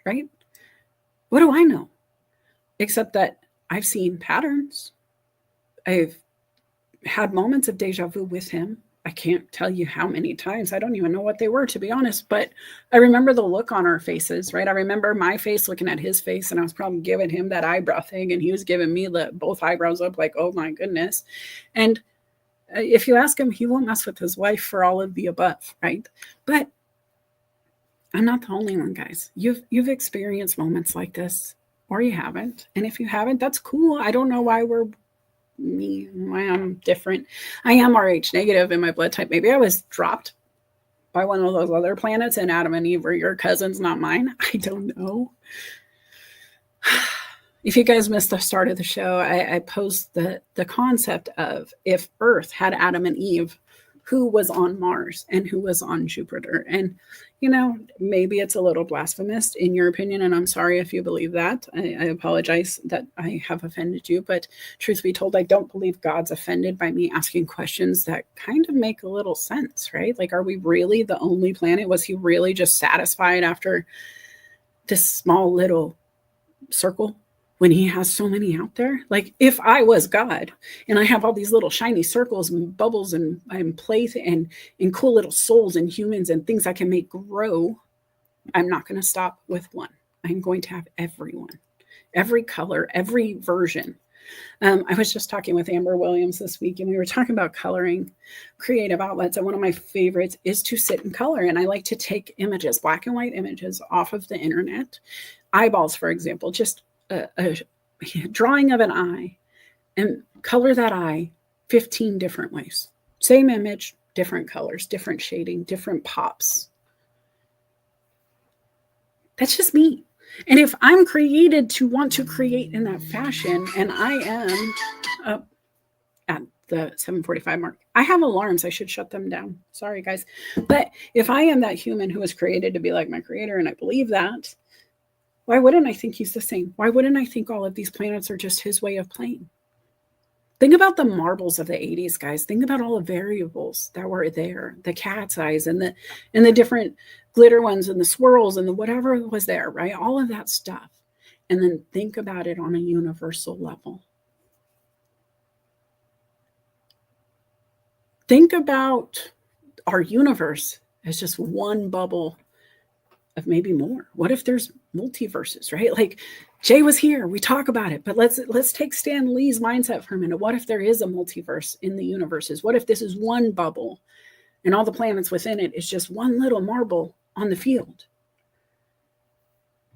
right? What do I know? Except that I've seen patterns. I've had moments of deja vu with him. I can't tell you how many times. I don't even know what they were, to be honest, but I remember the look on our faces, right? I remember my face looking at his face, and I was probably giving him that eyebrow thing, and he was giving me both eyebrows up like, oh my goodness. And if you ask him, he won't mess with his wife for all of the above, right? But I'm not the only one, guys. You've experienced moments like this, or you haven't. And if you haven't, that's cool. I don't know why why I'm different. I am Rh negative in my blood type. Maybe I was dropped by one of those other planets and Adam and Eve were your cousins, not mine. I don't know. If you guys missed the start of the show, I posed the concept of if Earth had Adam and Eve, who was on Mars and who was on Jupiter. And, you know, maybe it's a little blasphemous in your opinion, and I'm sorry if you believe that. I apologize that I have offended you, but truth be told, I don't believe God's offended by me asking questions that kind of make a little sense, right? Like, are we really the only planet? Was he really just satisfied after this small little circle when he has so many out there? Like, if I was God and I have all these little shiny circles and bubbles and play and cool little souls and humans and things I can make grow, I'm not going to stop with one. I'm going to have everyone, every color, every version. I was just talking with Amber Williams this week, and we were talking about coloring creative outlets. And one of my favorites is to sit and color. And I like to take images, black and white images off of the internet. Eyeballs, for example, just a drawing of an eye, and color that eye 15 different ways. Same image, different colors, different shading, different pops. That's just me. And if I'm created to want to create in that fashion, and I am up at the 7:45 mark, I have alarms. I should shut them down. Sorry, guys. But if I am that human who was created to be like my creator, and I believe that, why wouldn't I think he's the same? Why wouldn't I think all of these planets are just his way of playing? Think about the marbles of the 80s, guys. Think about all the variables that were there, the cat's eyes and the different glitter ones and the swirls and the whatever was there, right? All of that stuff. And then think about it on a universal level. Think about our universe as just one bubble of maybe more. What if there's multiverses, right? Like, Jay was here, we talk about it, but let's take Stan Lee's mindset for a minute. What if there is a multiverse in the universes? What if this is one bubble and all the planets within it is just one little marble on the field?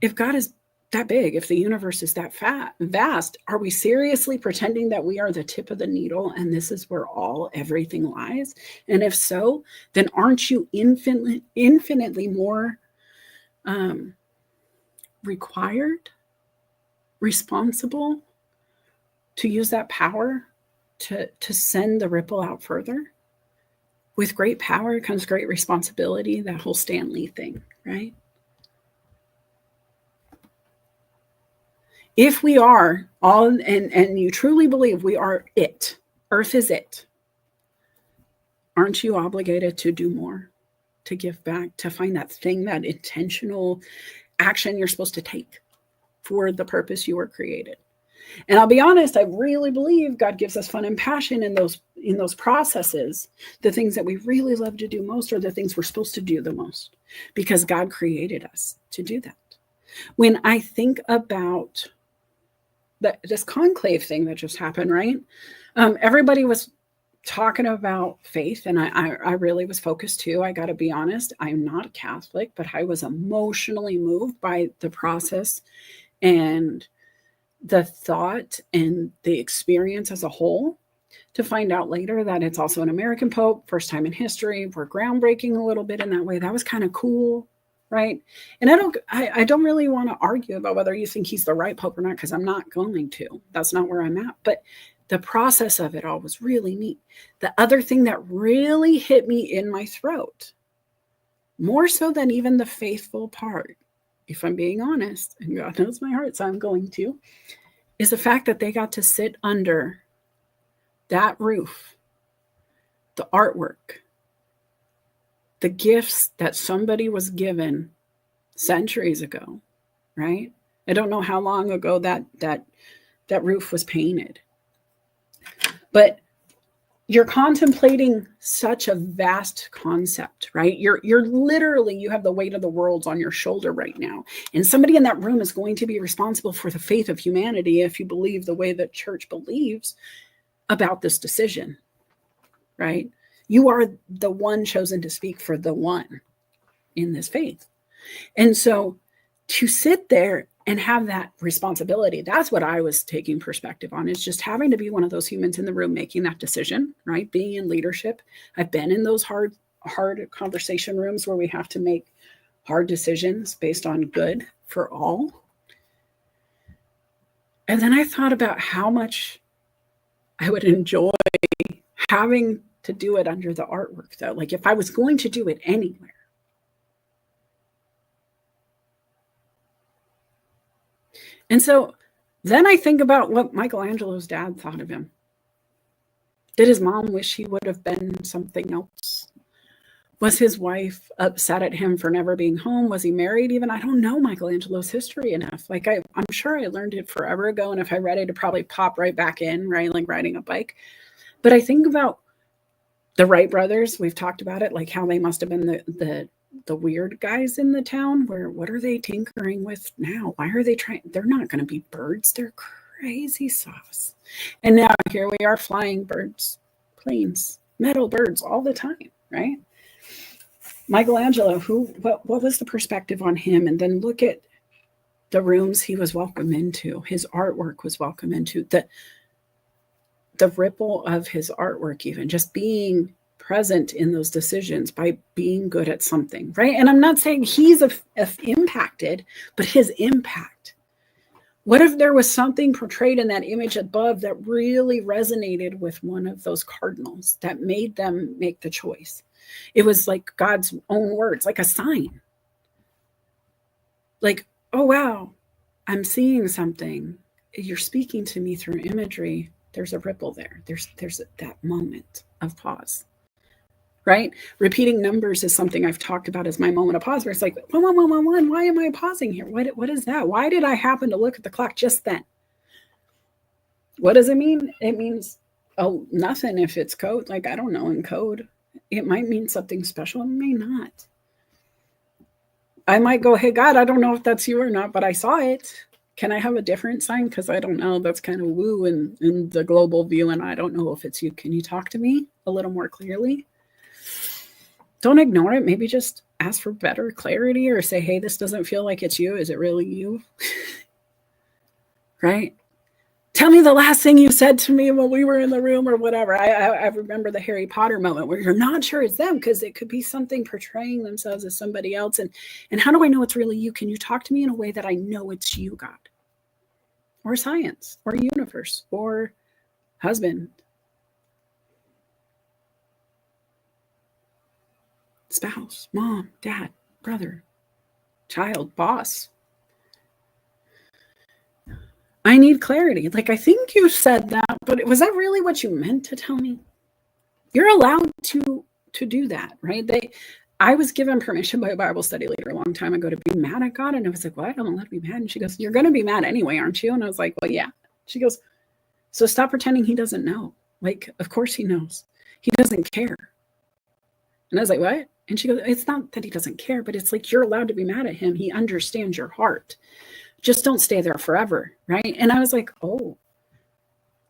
If God is that big, if the universe is that vast, are we seriously pretending that we are the tip of the needle and this is where everything lies? And if so, then aren't you infinitely more required, responsible to use that power to send the ripple out further? With great power comes great responsibility, that whole Stan Lee thing, right? If we are all, and you truly believe we are it, Earth is it, aren't you obligated to do more, to give back, to find that thing, that intentional action you're supposed to take for the purpose you were created? And I'll be honest, I really believe God gives us fun and passion in those processes. The things that we really love to do most are the things we're supposed to do the most, because God created us to do that. When I think about this conclave thing that just happened, right? Everybody was talking about faith, and I really was focused too. I got to be honest, I'm not Catholic, but I was emotionally moved by the process and the thought and the experience as a whole, to find out later that it's also an American Pope, first time in history. We're groundbreaking a little bit in that way. That was kind of cool, right? And I don't really want to argue about whether you think he's the right Pope or not, because I'm not going to. That's not where I'm at. But the process of it all was really neat. The other thing that really hit me in my throat, more so than even the faithful part, if I'm being honest, and God knows my heart, so I'm going to, is the fact that they got to sit under that roof, the artwork, the gifts that somebody was given centuries ago, right? I don't know how long ago that roof was painted, but you're contemplating such a vast concept, right? You're literally, you have the weight of the world on your shoulder right now. And somebody in that room is going to be responsible for the faith of humanity if you believe the way that church believes about this decision, right? You are the one chosen to speak for the one in this faith. And so to sit there and have that responsibility, that's what I was taking perspective on, is just having to be one of those humans in the room making that decision, right? Being in leadership. I've been in those hard conversation rooms where we have to make hard decisions based on good for all. And then I thought about how much I would enjoy having to do it under the artwork, though. Like if I was going to do it anywhere. And so then I think about what Michelangelo's dad thought of him. Did his mom wish he would have been something else? Was his wife upset at him for never being home? Was he married even? I don't know Michelangelo's history enough. Like I'm sure I learned it forever ago. And if I read it, it'd probably pop right back in, right? Like riding a bike. But I think about the Wright brothers. We've talked about it, like how they must have been the weird guys in the town. Where what are they tinkering with now? Why are they trying? They're not going to be birds. They're crazy sauce. And now here we are flying birds, planes, metal birds all the time, right? Michelangelo, what was the perspective on him? And then look at the rooms he was welcome into. His artwork was welcome into. The ripple of his artwork, even just being present in those decisions by being good at something, right? And I'm not saying he's impacted, but his impact. What if there was something portrayed in that image above that really resonated with one of those cardinals that made them make the choice? It was like God's own words, like a sign. Like, oh, wow, I'm seeing something. You're speaking to me through imagery. There's a ripple there. There's that moment of pause, right? Repeating numbers is something I've talked about as my moment of pause, where it's like, 1, 1, 1, 1, 1. Why am I pausing here? What is that? Why did I happen to look at the clock just then? What does it mean? It means, oh, nothing if it's code. Like, I don't know in code. It might mean something special. It may not. I might go, hey, God, I don't know if that's you or not, but I saw it. Can I have a different sign? Because I don't know. That's kind of woo in the global view, and I don't know if it's you. Can you talk to me a little more clearly? Don't ignore it. Maybe just ask for better clarity or say, hey, this doesn't feel like it's you. Is it really you? Right? Tell me the last thing you said to me when we were in the room or whatever. I remember the Harry Potter moment where you're not sure it's them because it could be something portraying themselves as somebody else. And how do I know it's really you? Can you talk to me in a way that I know it's you, God? Or science, or universe, or husband, spouse, mom, dad, brother, child, boss. I need clarity. Like, I think you said that, but was that really what you meant to tell me? You're allowed to do that, right? I was given permission by a Bible study leader a long time ago to be mad at God. And I was like, what? I'm allowed to be mad. And she goes, you're going to be mad anyway, aren't you? And I was like, well, yeah. She goes, so stop pretending he doesn't know. Like, of course he knows. He doesn't care. And I was like, what? And she goes, it's not that he doesn't care, but it's like, you're allowed to be mad at him. He understands your heart. Just don't stay there forever, right? And I was like, oh,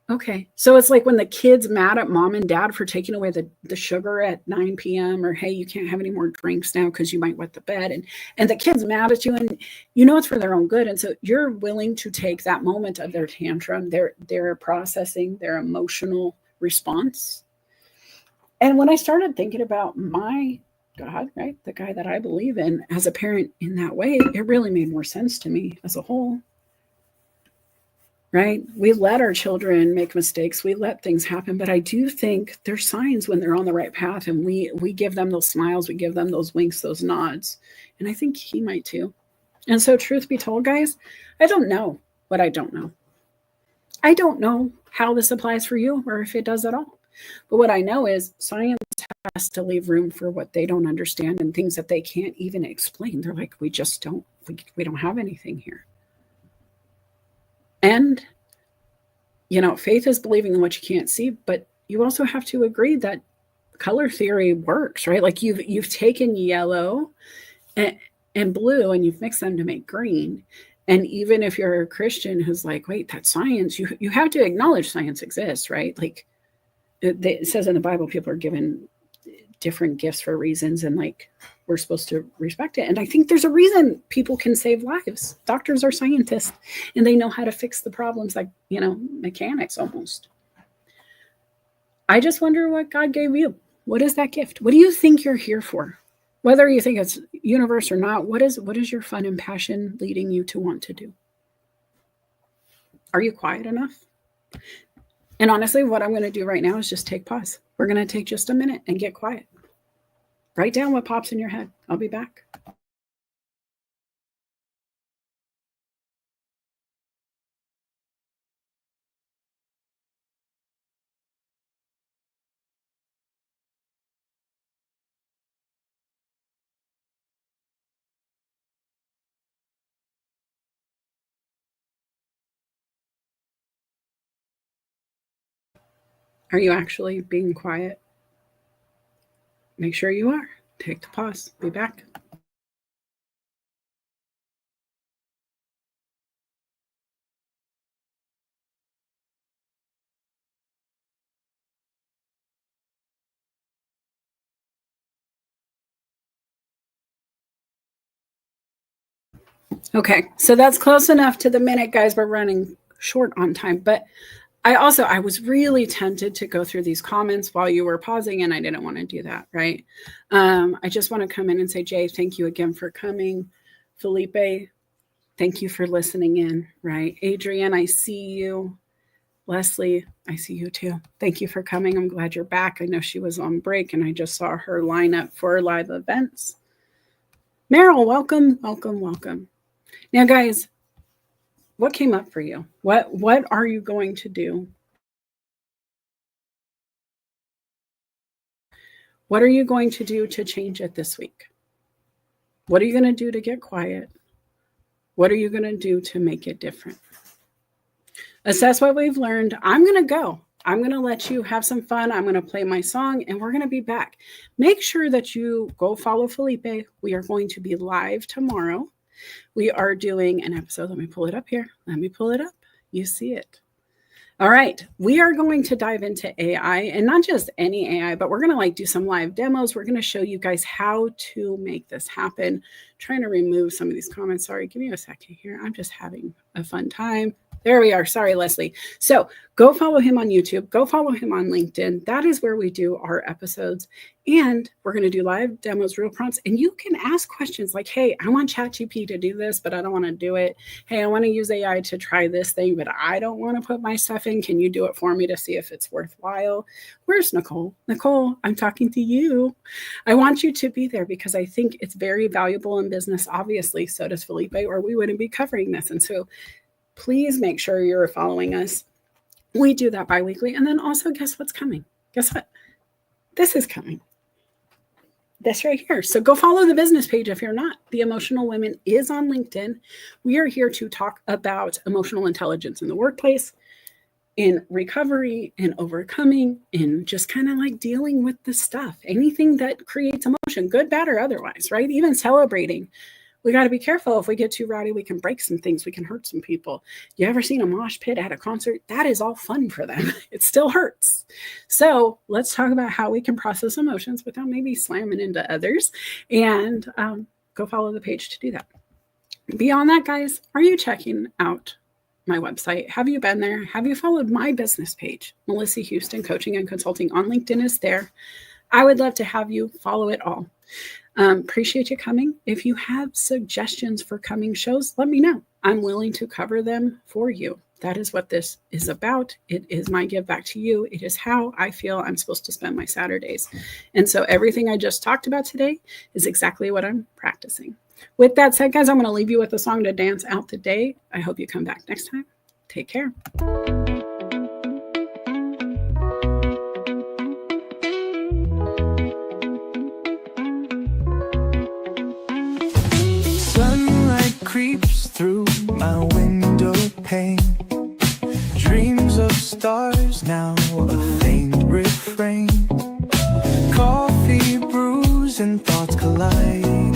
okay. So it's like when the kid's mad at mom and dad for taking away the sugar at 9 p.m. or, hey, you can't have any more drinks now because you might wet the bed. And the kid's mad at you and you know it's for their own good. And so you're willing to take that moment of their tantrum, their processing, their emotional response. And when I started thinking about my God, right, the guy that I believe in as a parent in that way, it really made more sense to me as a whole. right? We let our children make mistakes. We let things happen. But I do think there's signs when they're on the right path, and we give them those smiles, we give them those winks, those nods. And I think he might too. And so, truth be told, guys, I don't know what I don't know. I don't know how this applies for you or if it does at all. But what I know is science has to leave room for what they don't understand and things that they can't even explain. They're like, we just don't, we don't have anything here. And, you know, faith is believing in what you can't see, but you also have to agree that color theory works, right? Like you've taken yellow and blue and you've mixed them to make green. And even if you're a Christian who's like, wait, that's science, you have to acknowledge science exists, right? Like it says in the Bible, people are given different gifts for reasons, and like we're supposed to respect it. And I think there's a reason people can save lives. Doctors are scientists and they know how to fix the problems, like, you know, mechanics almost. I just wonder what God gave you. What is that gift? What do you think you're here for? Whether you think it's universe or not, what is your fun and passion leading you to want to do? Are you quiet enough? And honestly, what I'm going to do right now is just take pause. We're going to take just a minute and get quiet. Write down what pops in your head. I'll be back. Are you actually being quiet? Make sure you are. Take the pause. Be back. Okay, so that's close enough to the minute, guys. We're running short on time, but I was really tempted to go through these comments while you were pausing, and I didn't want to do that, right? I just want to come in and say, Jay, thank you again for coming. Felipe, thank you for listening in, right? Adrienne, I see you. Leslie, I see you too. Thank you for coming. I'm glad you're back. I know she was on break, and I just saw her line up for live events. Meryl, welcome, welcome, welcome. Now, guys, what came up for you? What are you going to do? What are you going to do to change it this week? What are you going to do to get quiet? What are you going to do to make it different? Assess what we've learned. I'm going to go. I'm going to let you have some fun. I'm going to play my song and we're going to be back. Make sure that you go follow Felipe. We are going to be live tomorrow. We are doing an episode. Let me pull it up here. Let me pull it up. You see it. All right. We are going to dive into AI, and not just any AI, but we're going to do some live demos. We're going to show you guys how to make this happen. Trying to remove some of these comments. Sorry, give me a second here. I'm just having a fun time. There we are. Sorry, Leslie. So go follow him on YouTube. Go follow him on LinkedIn. That is where we do our episodes. And we're going to do live demos, real prompts. And you can ask questions like, hey, I want ChatGPT to do this, but I don't want to do it. Hey, I want to use AI to try this thing, but I don't want to put my stuff in. Can you do it for me to see if it's worthwhile? Where's Nicole? Nicole, I'm talking to you. I want you to be there because I think it's very valuable in business. Obviously, so does Felipe, or we wouldn't be covering this. And so please make sure you're following us. We do that bi-weekly. And then also, guess what's coming? Guess what? This is coming. This right here. So go follow the business page if you're not. The Emotional Women is on LinkedIn. We are here to talk about emotional intelligence in the workplace, in recovery, in overcoming, in just kind of dealing with the stuff. Anything that creates emotion, good, bad, or otherwise, right? Even celebrating. We got to be careful. If we get too rowdy, we can break some things. We can hurt some people. You ever seen a mosh pit at a concert? That is all fun for them. It still hurts. So let's talk about how we can process emotions without maybe slamming into others, and go follow the page to do that. Beyond that, guys, are you checking out my website? Have you been there? Have you followed my business page? Melissa Houston Coaching and Consulting on LinkedIn is there. I would love to have you follow it all. Appreciate you coming. If you have suggestions for coming shows, let me know. I'm willing to cover them for you. That is what this is about. It is my give back to you. It is how I feel I'm supposed to spend my Saturdays. And so everything I just talked about today is exactly what I'm practicing. With that said, guys, I'm going to leave you with a song to dance out the day. I hope you come back next time. Take care. Sunlight creeps through my window pane. Dreams of stars, now a faint refrain. Coffee brews and thoughts collide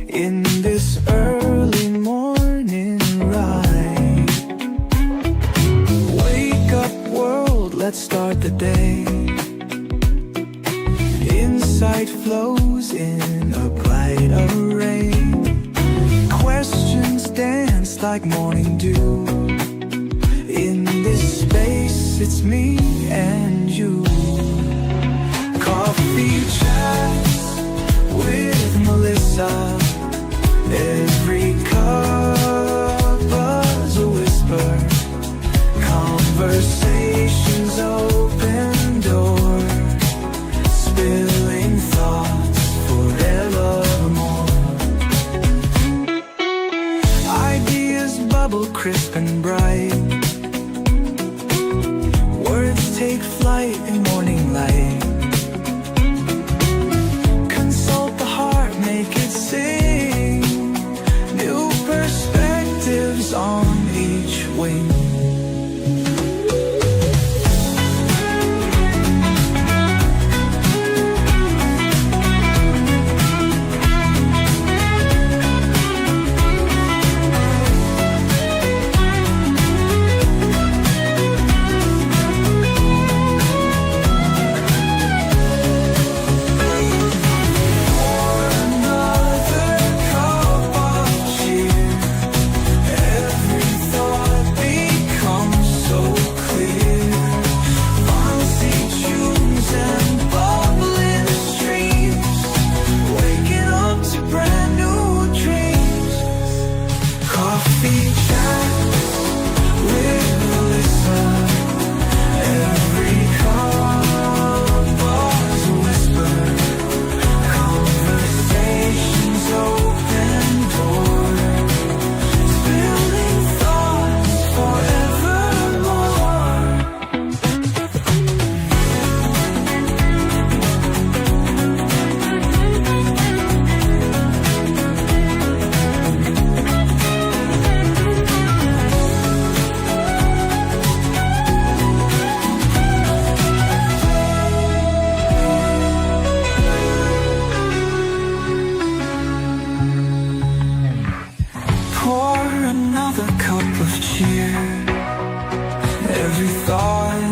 in this early morning ride. Wake up world, let's start the day. Insight flows in a bright array. Questions dance like morning dew. In this space, it's me and you. Coffee chats with Melissa. Every cup was a whisper. Conversations open door. Spilling thoughts forevermore. Ideas bubble crisp and bright. Words take flight in morning light. Consult the heart, make it sing. New perspectives on each wing. Pour another cup of cheer. Every thought